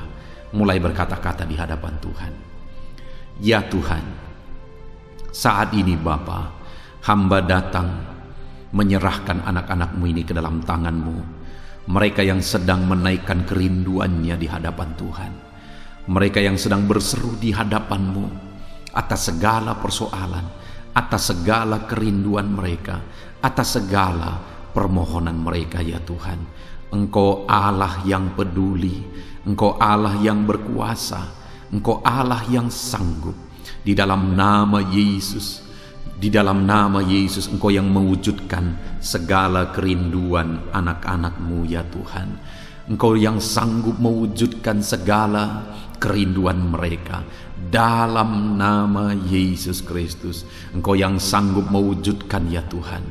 mulai berkata-kata di hadapan Tuhan. Ya Tuhan, saat ini Bapa, hamba datang menyerahkan anak-anak-Mu ini ke dalam tangan-Mu. Mereka yang sedang menaikkan kerinduannya di hadapan Tuhan. Mereka yang sedang berseru di hadapan-Mu atas segala persoalan, atas segala kerinduan mereka, atas segala permohonan mereka ya Tuhan. Engkau Allah yang peduli, Engkau Allah yang berkuasa, Engkau Allah yang sanggup. Di dalam nama Yesus, di dalam nama Yesus, Engkau yang mewujudkan segala kerinduan anak-anak-Mu ya Tuhan. Engkau yang sanggup mewujudkan segala kerinduan mereka. Dalam nama Yesus Kristus, Engkau yang sanggup mewujudkan ya Tuhan.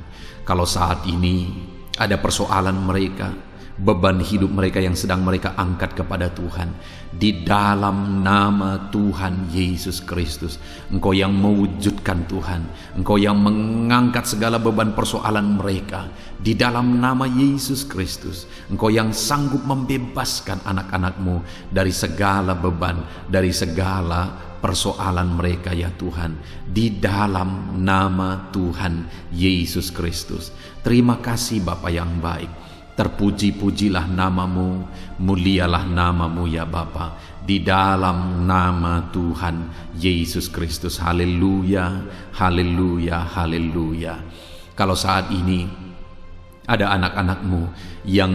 Kalau saat ini ada persoalan mereka, beban hidup mereka yang sedang mereka angkat kepada Tuhan, di dalam nama Tuhan Yesus Kristus, Engkau yang mewujudkan Tuhan, Engkau yang mengangkat segala beban persoalan mereka, di dalam nama Yesus Kristus, Engkau yang sanggup membebaskan anak-anak-Mu dari segala beban, dari segala persoalan mereka ya Tuhan, di dalam nama Tuhan Yesus Kristus. Terima kasih Bapa yang baik. Terpuji-pujilah namamu, mulialah namamu ya Bapa, di dalam nama Tuhan Yesus Kristus. Haleluya, haleluya, haleluya. Kalau saat ini ada anak-anakmu yang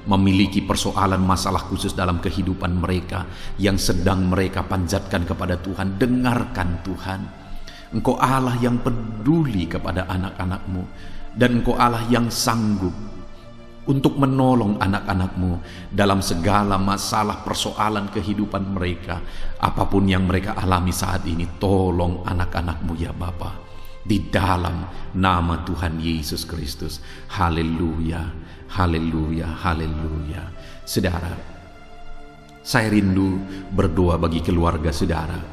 memiliki persoalan masalah khusus dalam kehidupan mereka, yang sedang mereka panjatkan kepada Tuhan, dengarkan Tuhan. Engkau Allah yang peduli kepada anak-anakmu, dan Engkau Allah yang sanggup untuk menolong anak-anakmu dalam segala masalah persoalan kehidupan mereka. Apapun yang mereka alami saat ini, tolong anak-anakmu ya Bapa, di dalam nama Tuhan Yesus Kristus. Haleluya, haleluya, haleluya. Saudara, saya rindu berdoa bagi keluarga saudara.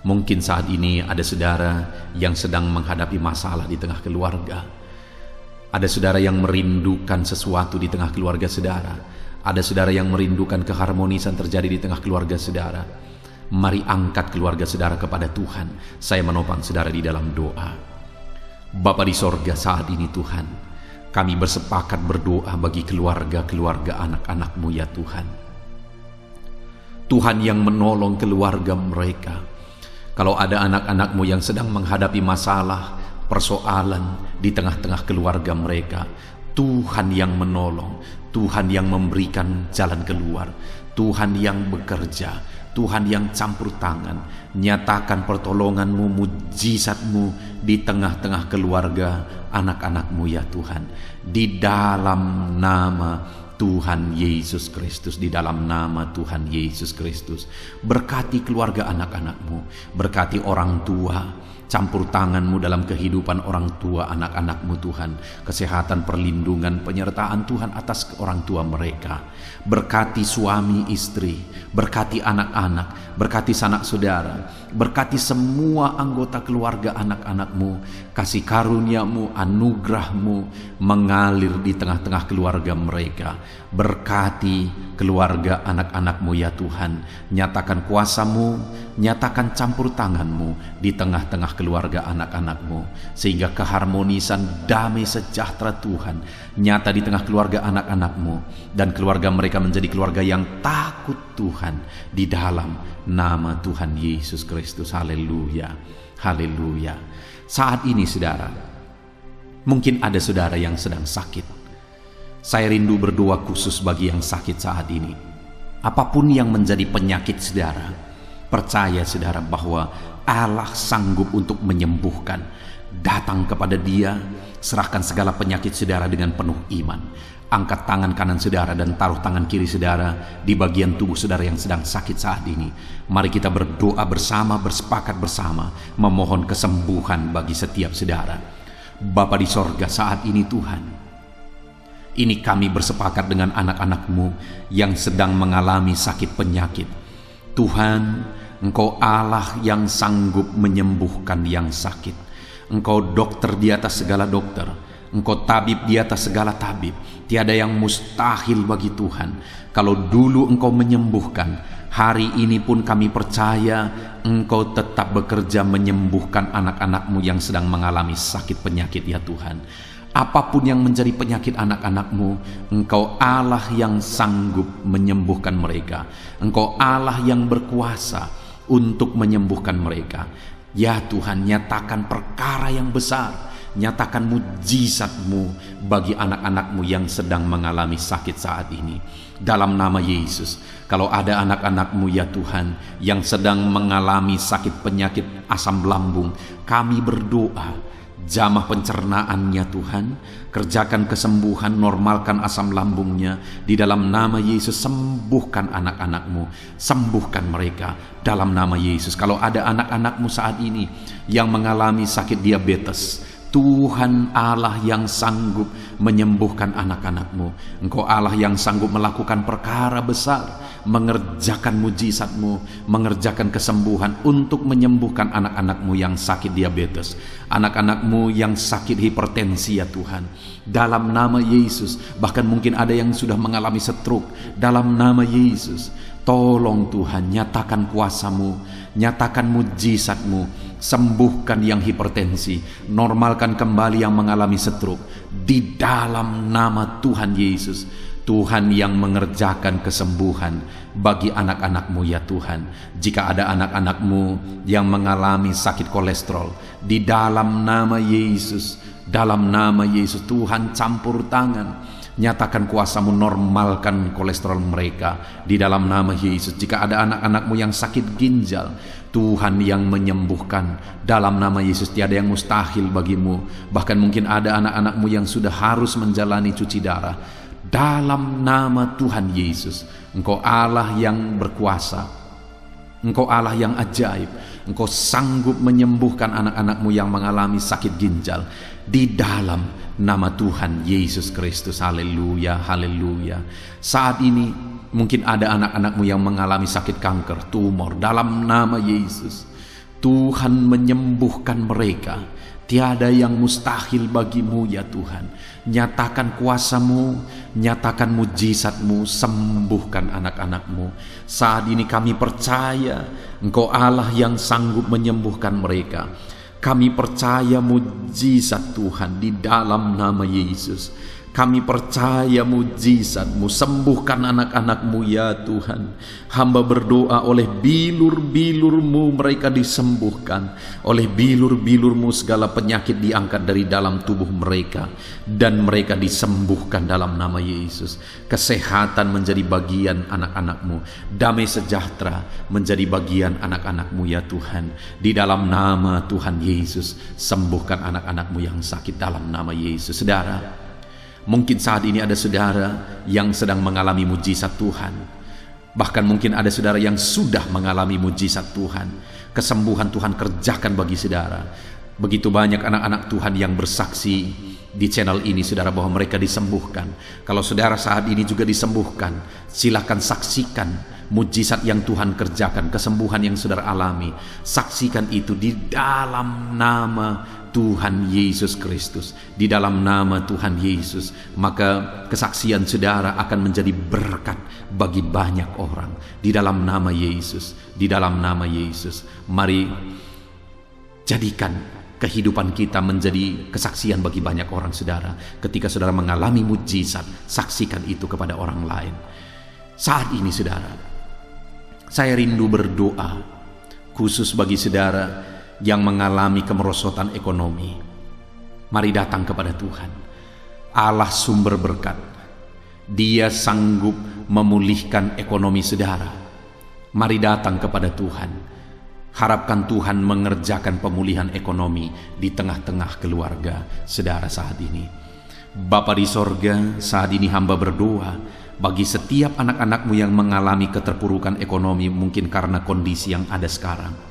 Mungkin saat ini ada saudara yang sedang menghadapi masalah di tengah keluarga. Ada saudara yang merindukan sesuatu di tengah keluarga saudara. Ada saudara yang merindukan keharmonisan terjadi di tengah keluarga saudara. Mari angkat keluarga saudara kepada Tuhan. Saya menopang saudara di dalam doa. Bapa di sorga, saat ini Tuhan, kami bersepakat berdoa bagi keluarga-keluarga anak-anak-Mu ya Tuhan. Tuhan yang menolong keluarga mereka. Kalau ada anak-anak-Mu yang sedang menghadapi masalah, persoalan di tengah-tengah keluarga mereka, Tuhan yang menolong, Tuhan yang memberikan jalan keluar, Tuhan yang bekerja, Tuhan yang campur tangan. Nyatakan pertolongan-Mu, mujizat-Mu di tengah-tengah keluarga anak-anak-Mu ya Tuhan, di dalam nama Tuhan Yesus Kristus, di dalam nama Tuhan Yesus Kristus. Berkati keluarga anak-anak-Mu, berkati orang tua, campur tangan-Mu dalam kehidupan orang tua anak-anak-Mu Tuhan. Kesehatan, perlindungan, penyertaan Tuhan atas orang tua mereka. Berkati suami istri, berkati anak-anak, berkati sanak saudara, berkati semua anggota keluarga anak-anak-Mu. Kasih karunia-Mu, anugerah-Mu mengalir di tengah-tengah keluarga mereka. Berkati keluarga anak-anak-Mu ya Tuhan. Nyatakan kuasa-Mu, nyatakan campur tangan-Mu di tengah-tengah keluarga anak-anak-Mu, sehingga keharmonisan, damai sejahtera Tuhan nyata di tengah keluarga anak-anak-Mu, dan keluarga mereka menjadi keluarga yang takut Tuhan, di dalam nama Tuhan Yesus Kristus. Haleluya, haleluya. Saat ini saudara, mungkin ada saudara yang sedang sakit. Saya rindu berdoa khusus bagi yang sakit saat ini. Apapun yang menjadi penyakit saudara, percaya saudara bahwa Allah sanggup untuk menyembuhkan. Datang kepada Dia, serahkan segala penyakit saudara dengan penuh iman. Angkat tangan kanan saudara dan taruh tangan kiri saudara di bagian tubuh saudara yang sedang sakit saat ini. Mari kita berdoa bersama, bersepakat bersama, memohon kesembuhan bagi setiap saudara. Bapa di sorga, saat ini Tuhan, ini kami bersepakat dengan anak-anak-Mu yang sedang mengalami sakit penyakit. Tuhan, Engkau Allah yang sanggup menyembuhkan yang sakit. Engkau dokter di atas segala dokter, Engkau tabib di atas segala tabib. Tiada yang mustahil bagi Tuhan. Kalau dulu Engkau menyembuhkan, hari ini pun kami percaya Engkau tetap bekerja menyembuhkan anak-anak-Mu yang sedang mengalami sakit penyakit ya Tuhan. Apapun yang menjadi penyakit anak-anak-Mu, Engkau Allah yang sanggup menyembuhkan mereka. Engkau Allah yang berkuasa untuk menyembuhkan mereka. Ya Tuhan, nyatakan perkara yang besar, nyatakan mujizat-Mu bagi anak-anak-Mu yang sedang mengalami sakit saat ini. Dalam nama Yesus, kalau ada anak-anak-Mu ya Tuhan yang sedang mengalami sakit penyakit asam lambung, kami berdoa, jamah pencernaannya Tuhan, kerjakan kesembuhan, normalkan asam lambungnya. Di dalam nama Yesus, sembuhkan anak-anak-Mu, sembuhkan mereka dalam nama Yesus. Kalau ada anak-anak-Mu saat ini yang mengalami sakit diabetes, Tuhan Allah yang sanggup menyembuhkan anak-anak-Mu. Engkau Allah yang sanggup melakukan perkara besar, mengerjakan mujizat-Mu, mengerjakan kesembuhan untuk menyembuhkan anak-anak-Mu yang sakit diabetes, anak-anak-Mu yang sakit hipertensi ya Tuhan. Dalam nama Yesus, bahkan mungkin ada yang sudah mengalami stroke. Dalam nama Yesus, tolong Tuhan, nyatakan kuasa-Mu, nyatakan mujizat-Mu, sembuhkan yang hipertensi, normalkan kembali yang mengalami stroke. Di dalam nama Tuhan Yesus, Tuhan yang mengerjakan kesembuhan bagi anak-anak-Mu ya Tuhan. Jika ada anak-anak-Mu yang mengalami sakit kolesterol, di dalam nama Yesus, dalam nama Yesus, Tuhan campur tangan, nyatakan kuasa-Mu, normalkan kolesterol mereka di dalam nama Yesus. Jika ada anak-anak-Mu yang sakit ginjal, Tuhan yang menyembuhkan dalam nama Yesus. Tiada yang mustahil bagi-Mu. Bahkan mungkin ada anak-anak-Mu yang sudah harus menjalani cuci darah. Dalam nama Tuhan Yesus, Engkau Allah yang berkuasa, Engkau Allah yang ajaib, Engkau sanggup menyembuhkan anak-anak-Mu yang mengalami sakit ginjal di dalam nama Tuhan Yesus Kristus. Haleluya, haleluya. Saat ini mungkin ada anak-anak-Mu yang mengalami sakit kanker, tumor. Dalam nama Yesus, Tuhan menyembuhkan mereka. Tiada yang mustahil bagi-Mu ya Tuhan. Nyatakan kuasa-Mu, nyatakan mujizat-Mu, sembuhkan anak-anak-Mu. Saat ini kami percaya Engkau Allah yang sanggup menyembuhkan mereka. Kami percaya mujizat Tuhan di dalam nama Yesus. Kami percaya mujizat-Mu, sembuhkan anak-anak-Mu ya Tuhan. Hamba berdoa oleh bilur-bilur-Mu mereka disembuhkan. Oleh bilur-bilur-Mu segala penyakit diangkat dari dalam tubuh mereka, dan mereka disembuhkan dalam nama Yesus. Kesehatan menjadi bagian anak-anak-Mu, damai sejahtera menjadi bagian anak-anak-Mu ya Tuhan. Di dalam nama Tuhan Yesus, sembuhkan anak-anak-Mu yang sakit dalam nama Yesus. Saudara, mungkin saat ini ada saudara yang sedang mengalami mujizat Tuhan. Bahkan mungkin ada saudara yang sudah mengalami mujizat Tuhan. Kesembuhan Tuhan kerjakan bagi saudara. Begitu banyak anak-anak Tuhan yang bersaksi di channel ini, saudara, bahwa mereka disembuhkan. Kalau saudara saat ini juga disembuhkan, silakan saksikan mujizat yang Tuhan kerjakan, kesembuhan yang saudara alami. Saksikan itu di dalam nama Tuhan Yesus Kristus. Di dalam nama Tuhan Yesus, maka kesaksian saudara akan menjadi berkat bagi banyak orang. Di dalam nama Yesus, di dalam nama Yesus. Mari jadikan kehidupan kita menjadi kesaksian bagi banyak orang, saudara. Ketika saudara mengalami mujizat, saksikan itu kepada orang lain. Saat ini, saudara, saya rindu berdoa khusus bagi saudara yang mengalami kemerosotan ekonomi. Mari datang kepada Tuhan, Allah sumber berkat. Dia sanggup memulihkan ekonomi saudara. Mari datang kepada Tuhan. Harapkan Tuhan mengerjakan pemulihan ekonomi di tengah-tengah keluarga saudara saat ini. Bapa di sorga, saat ini hamba berdoa bagi setiap anak-anak-Mu yang mengalami keterpurukan ekonomi, mungkin karena kondisi yang ada sekarang.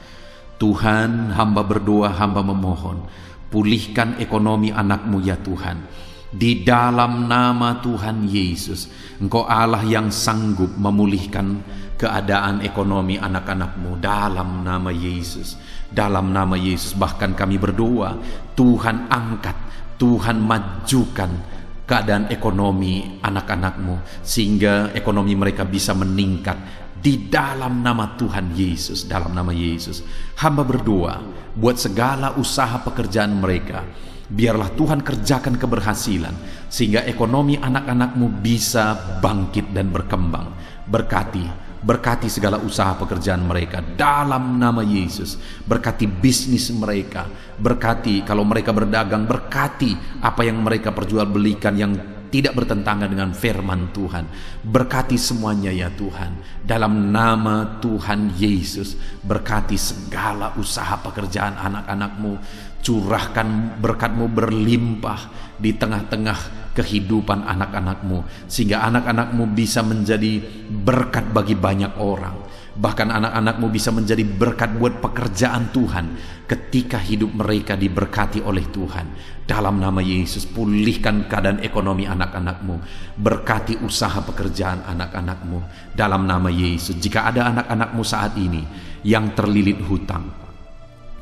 Tuhan, hamba berdoa, hamba memohon, pulihkan ekonomi anak-Mu ya Tuhan. Di dalam nama Tuhan Yesus, Engkau Allah yang sanggup memulihkan keadaan ekonomi anak-anak-Mu dalam nama Yesus. Dalam nama Yesus, bahkan kami berdoa, Tuhan angkat, Tuhan majukan keadaan ekonomi anak-anak-Mu, sehingga ekonomi mereka bisa meningkat. Di dalam nama Tuhan Yesus, dalam nama Yesus, hamba berdoa buat segala usaha pekerjaan mereka. Biarlah Tuhan kerjakan keberhasilan, sehingga ekonomi anak-anak-Mu bisa bangkit dan berkembang. Berkati Berkati segala usaha pekerjaan mereka dalam nama Yesus. Berkati bisnis mereka. Berkati kalau mereka berdagang, berkati apa yang mereka perjualbelikan yang tidak bertentangan dengan firman Tuhan. Berkati semuanya ya Tuhan. Dalam nama Tuhan Yesus, berkati segala usaha pekerjaan anak-anak-Mu. Curahkan berkat-Mu berlimpah di tengah-tengah kehidupan anak-anak-Mu, sehingga anak-anak-Mu bisa menjadi berkat bagi banyak orang. Bahkan anak-anak-Mu bisa menjadi berkat buat pekerjaan Tuhan ketika hidup mereka diberkati oleh Tuhan. Dalam nama Yesus, pulihkan keadaan ekonomi anak-anak-Mu. Berkati usaha pekerjaan anak-anak-Mu. Dalam nama Yesus, jika ada anak-anak-Mu saat ini yang terlilit hutang,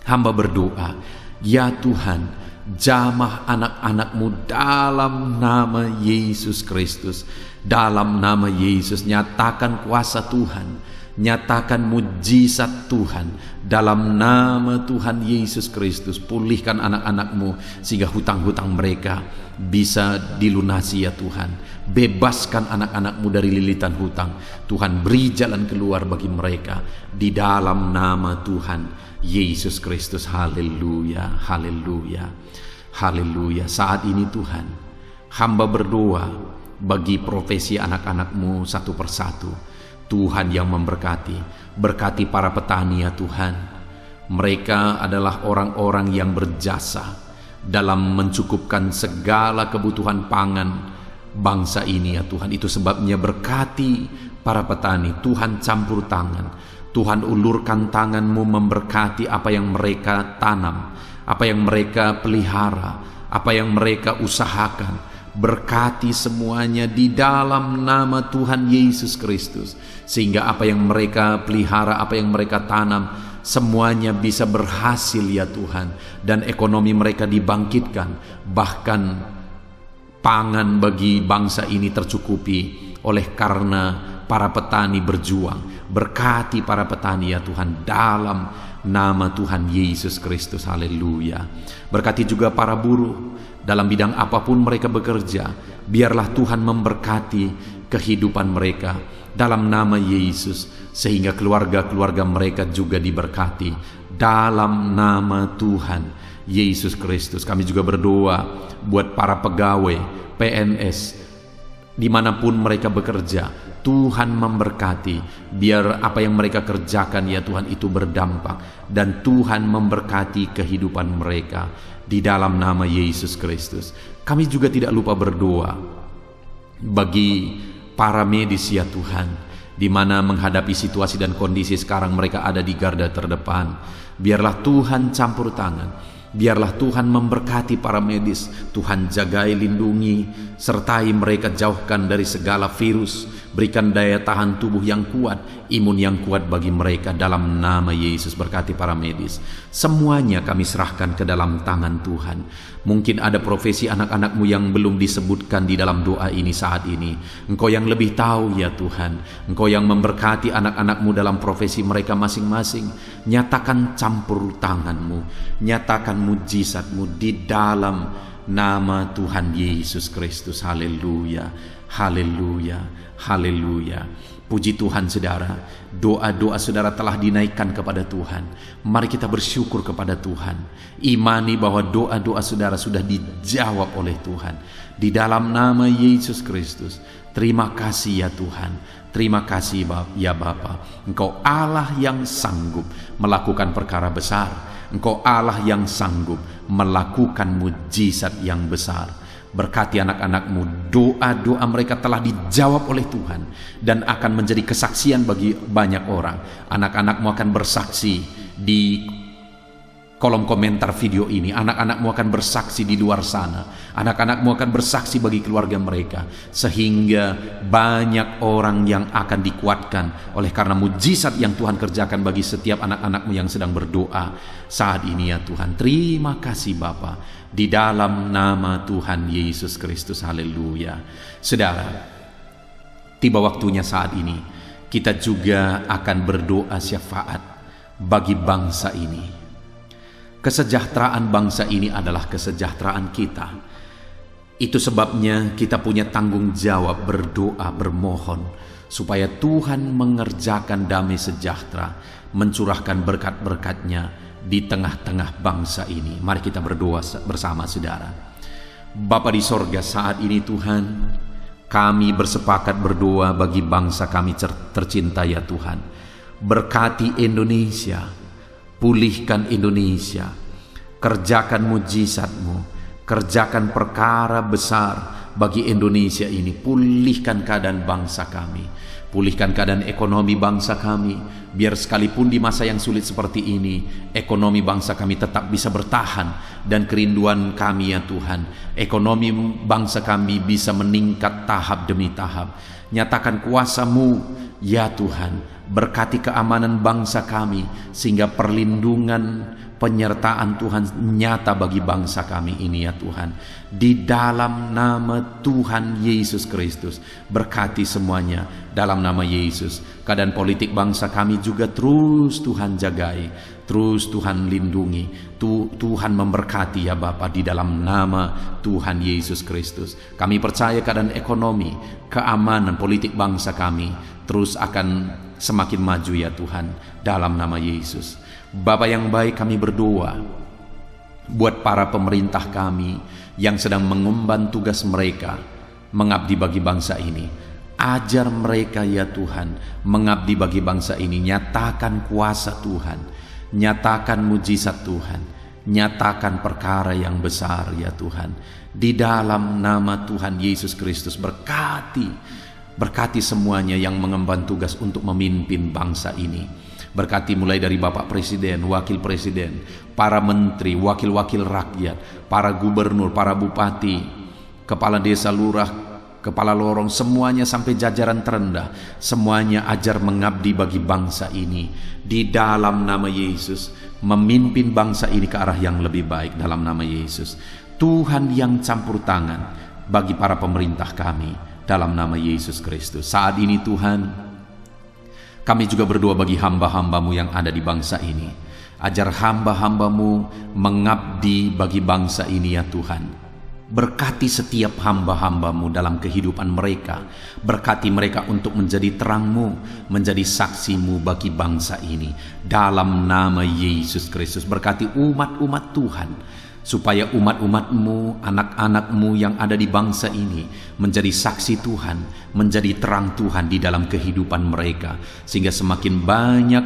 hamba berdoa, ya Tuhan, jamah anak-anak-Mu dalam nama Yesus Kristus. Dalam nama Yesus, nyatakan kuasa Tuhan, nyatakan mujizat Tuhan. Dalam nama Tuhan Yesus Kristus, pulihkan anak-anak-Mu sehingga hutang-hutang mereka bisa dilunasi ya Tuhan. Bebaskan anak-anak-Mu dari lilitan hutang. Tuhan, beri jalan keluar bagi mereka di dalam nama Tuhan Yesus Kristus. Haleluya, haleluya, haleluya. Saat ini Tuhan, hamba berdoa bagi profesi anak-anak-Mu satu persatu. Tuhan yang memberkati, berkati para petani ya Tuhan. Mereka adalah orang-orang yang berjasa dalam mencukupkan segala kebutuhan pangan bangsa ini ya Tuhan. Itu sebabnya berkati para petani. Tuhan campur tangan, Tuhan ulurkan tangan-Mu memberkati apa yang mereka tanam, apa yang mereka pelihara, apa yang mereka usahakan. Berkati semuanya di dalam nama Tuhan Yesus Kristus, sehingga apa yang mereka pelihara, apa yang mereka tanam, semuanya bisa berhasil ya Tuhan, dan ekonomi mereka dibangkitkan. Bahkan pangan bagi bangsa ini tercukupi oleh karena para petani berjuang. Berkati para petani ya Tuhan dalam nama Tuhan Yesus Kristus. Haleluya. Berkati juga para buruh dalam bidang apapun mereka bekerja. Biarlah Tuhan memberkati kehidupan mereka dalam nama Yesus, sehingga keluarga-keluarga mereka juga diberkati dalam nama Tuhan Yesus Kristus. Kami juga berdoa buat para pegawai PNS dimanapun mereka bekerja. Tuhan memberkati, biar apa yang mereka kerjakan ya Tuhan itu berdampak, dan Tuhan memberkati kehidupan mereka di dalam nama Yesus Kristus. Kami juga tidak lupa berdoa bagi para medis ya Tuhan, di mana menghadapi situasi dan kondisi sekarang mereka ada di garda terdepan. Biarlah Tuhan campur tangan, biarlah Tuhan memberkati para medis. Tuhan jagai, lindungi, sertai mereka, jauhkan dari segala virus. Berikan daya tahan tubuh yang kuat, imun yang kuat bagi mereka dalam nama Yesus. Berkati para medis. Semuanya kami serahkan ke dalam tangan Tuhan. Mungkin ada profesi anak-anak-Mu yang belum disebutkan di dalam doa ini saat ini. Engkau yang lebih tahu ya Tuhan. Engkau yang memberkati anak-anak-Mu dalam profesi mereka masing-masing. Nyatakan campur tangan-Mu, nyatakan mujizat-Mu di dalam nama Tuhan Yesus Kristus. Haleluya, haleluya, haleluya. Puji Tuhan saudara, doa-doa saudara telah dinaikkan kepada Tuhan. Mari kita bersyukur kepada Tuhan. Imani bahwa doa-doa saudara sudah dijawab oleh Tuhan. Di dalam nama Yesus Kristus. Terima kasih ya Tuhan. Terima kasih ya Bapa. Engkau Allah yang sanggup melakukan perkara besar. Engkau Allah yang sanggup melakukan mujizat yang besar. Berkati anak-anak-Mu, doa-doa mereka telah dijawab oleh Tuhan dan akan menjadi kesaksian bagi banyak orang. Anak-anak-Mu akan bersaksi di kolom komentar video ini. Anak-anak-Mu akan bersaksi di luar sana. Anak-anak-Mu akan bersaksi bagi keluarga mereka, sehingga banyak orang yang akan dikuatkan oleh karena mujizat yang Tuhan kerjakan bagi setiap anak-anak-Mu yang sedang berdoa saat ini ya Tuhan. Terima kasih Bapa, di dalam nama Tuhan Yesus Kristus. Haleluya. Saudara, tiba waktunya saat ini kita juga akan berdoa syafaat bagi bangsa ini. Kesejahteraan bangsa ini adalah kesejahteraan kita. Itu sebabnya kita punya tanggung jawab berdoa, bermohon supaya Tuhan mengerjakan damai sejahtera, mencurahkan berkat-berkat-Nya di tengah-tengah bangsa ini. Mari kita berdoa bersama, saudara. Bapa di sorga, saat ini Tuhan, kami bersepakat berdoa bagi bangsa kami tercinta ya Tuhan. Berkati Indonesia, pulihkan Indonesia, kerjakan mujizat-Mu, kerjakan perkara besar bagi Indonesia ini. Pulihkan keadaan bangsa kami, pulihkan keadaan ekonomi bangsa kami, biar sekalipun di masa yang sulit seperti ini, ekonomi bangsa kami tetap bisa bertahan. Dan kerinduan kami ya Tuhan, ekonomi bangsa kami bisa meningkat tahap demi tahap. Nyatakan kuasa-Mu ya Tuhan, berkati keamanan bangsa kami, sehingga perlindungan, penyertaan Tuhan nyata bagi bangsa kami ini ya Tuhan. Di dalam nama Tuhan Yesus Kristus, berkati semuanya dalam nama Yesus. Keadaan politik bangsa kami juga terus Tuhan jagai, terus Tuhan lindungi, Tuhan memberkati ya Bapa, di dalam nama Tuhan Yesus Kristus. Kami percaya keadaan ekonomi, keamanan politik bangsa kami terus akan semakin maju ya Tuhan, dalam nama Yesus. Bapa yang baik, kami berdoa buat para pemerintah kami yang sedang mengemban tugas mereka mengabdi bagi bangsa ini. Ajar mereka ya Tuhan mengabdi bagi bangsa ini. Nyatakan kuasa Tuhan, nyatakan mujizat Tuhan, nyatakan perkara yang besar ya Tuhan. Di dalam nama Tuhan Yesus Kristus, berkati semuanya yang mengemban tugas untuk memimpin bangsa ini. Berkati mulai dari Bapak Presiden, Wakil Presiden, para menteri, wakil-wakil rakyat, para gubernur, para bupati, kepala desa, lurah, kepala lorong, semuanya sampai jajaran terendah. Semuanya ajar mengabdi bagi bangsa ini. Di dalam nama Yesus, memimpin bangsa ini ke arah yang lebih baik dalam nama Yesus. Tuhan yang campur tangan bagi para pemerintah kami dalam nama Yesus Kristus. Saat ini Tuhan, kami juga berdoa bagi hamba-hamba-Mu yang ada di bangsa ini. Ajar hamba-hamba-Mu mengabdi bagi bangsa ini ya Tuhan. Berkati setiap hamba-hamba-Mu dalam kehidupan mereka. Berkati mereka untuk menjadi terang-Mu, menjadi saksi-Mu bagi bangsa ini. Dalam nama Yesus Kristus, berkati umat-umat Tuhan, supaya umat-umat-Mu, anak-anak-Mu yang ada di bangsa ini menjadi saksi Tuhan, menjadi terang Tuhan di dalam kehidupan mereka, sehingga semakin banyak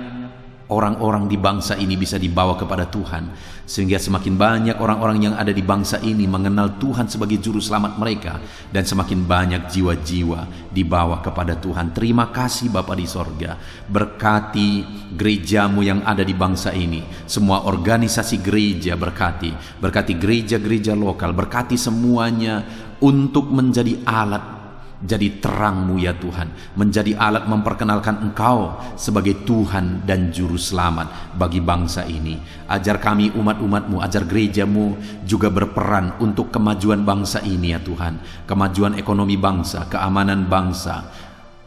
orang-orang di bangsa ini bisa dibawa kepada Tuhan, sehingga semakin banyak orang-orang yang ada di bangsa ini mengenal Tuhan sebagai juru selamat mereka, dan semakin banyak jiwa-jiwa dibawa kepada Tuhan. Terima kasih Bapa di sorga. Berkati gereja-Mu yang ada di bangsa ini, semua organisasi gereja berkati gereja-gereja lokal, berkati semuanya untuk menjadi alat, jadi terang-Mu ya Tuhan, menjadi alat memperkenalkan Engkau sebagai Tuhan dan Juru Selamat bagi bangsa ini. Ajar kami umat-umat-Mu, ajar gereja-Mu juga berperan untuk kemajuan bangsa ini ya Tuhan, kemajuan ekonomi bangsa, keamanan bangsa.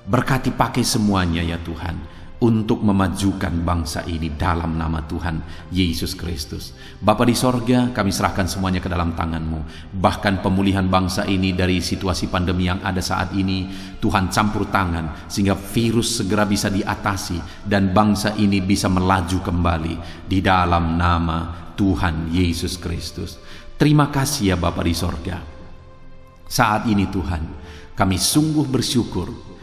Berkati pakai semuanya ya Tuhan, untuk memajukan bangsa ini dalam nama Tuhan Yesus Kristus. Bapa di sorga, kami serahkan semuanya ke dalam tangan-Mu. Bahkan pemulihan bangsa ini dari situasi pandemi yang ada saat ini, Tuhan campur tangan, sehingga virus segera bisa diatasi, dan bangsa ini bisa melaju kembali di dalam nama Tuhan Yesus Kristus. Terima kasih ya Bapa di sorga. Saat ini Tuhan, kami sungguh bersyukur.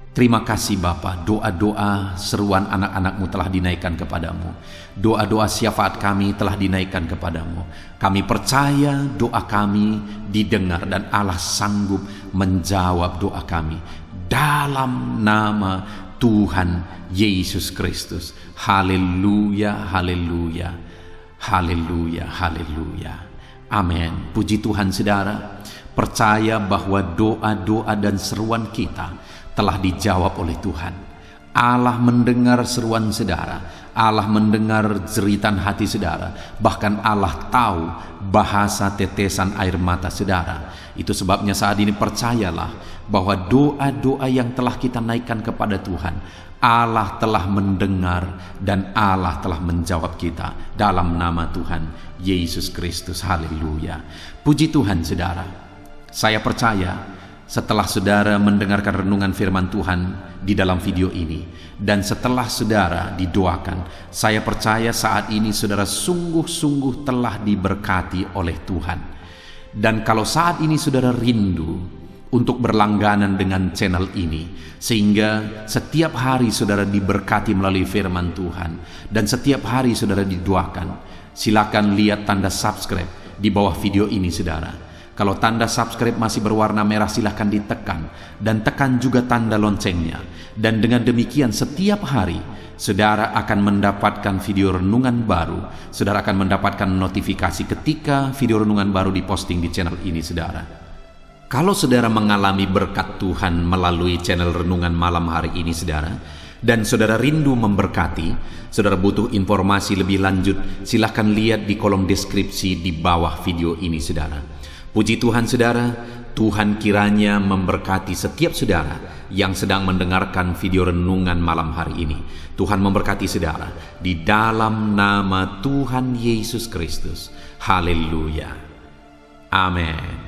Terima kasih Bapa, doa-doa seruan anak-anak-Mu telah dinaikkan kepadamu. Doa-doa syafaat kami telah dinaikkan kepadamu. Kami percaya doa kami didengar, dan Allah sanggup menjawab doa kami. Dalam nama Tuhan Yesus Kristus. Haleluya, haleluya, haleluya, haleluya. Amin. Puji Tuhan saudara. Percaya bahwa doa-doa dan seruan kita telah dijawab oleh Tuhan. Allah mendengar seruan saudara, Allah mendengar jeritan hati saudara, bahkan Allah tahu bahasa tetesan air mata saudara. Itu sebabnya saat ini percayalah bahwa doa-doa yang telah kita naikkan kepada Tuhan, Allah telah mendengar dan Allah telah menjawab kita dalam nama Tuhan Yesus Kristus. Haleluya. Puji Tuhan saudara. Saya percaya setelah saudara mendengarkan renungan firman Tuhan di dalam video ini, dan setelah saudara didoakan, saya percaya saat ini saudara sungguh-sungguh telah diberkati oleh Tuhan. Dan kalau saat ini saudara rindu untuk berlangganan dengan channel ini, sehingga setiap hari saudara diberkati melalui firman Tuhan, dan setiap hari saudara didoakan, silakan lihat tanda subscribe di bawah video ini saudara. Kalau tanda subscribe masih berwarna merah, silahkan ditekan, dan tekan juga tanda loncengnya. Dan dengan demikian setiap hari saudara akan mendapatkan video renungan baru. Saudara akan mendapatkan notifikasi ketika video renungan baru diposting di channel ini saudara. Kalau saudara mengalami berkat Tuhan melalui channel renungan malam hari ini saudara, dan saudara rindu memberkati, saudara butuh informasi lebih lanjut, silahkan lihat di kolom deskripsi di bawah video ini saudara. Puji Tuhan saudara, Tuhan kiranya memberkati setiap saudara yang sedang mendengarkan video renungan malam hari ini. Tuhan memberkati saudara di dalam nama Tuhan Yesus Kristus. Haleluya. Amin.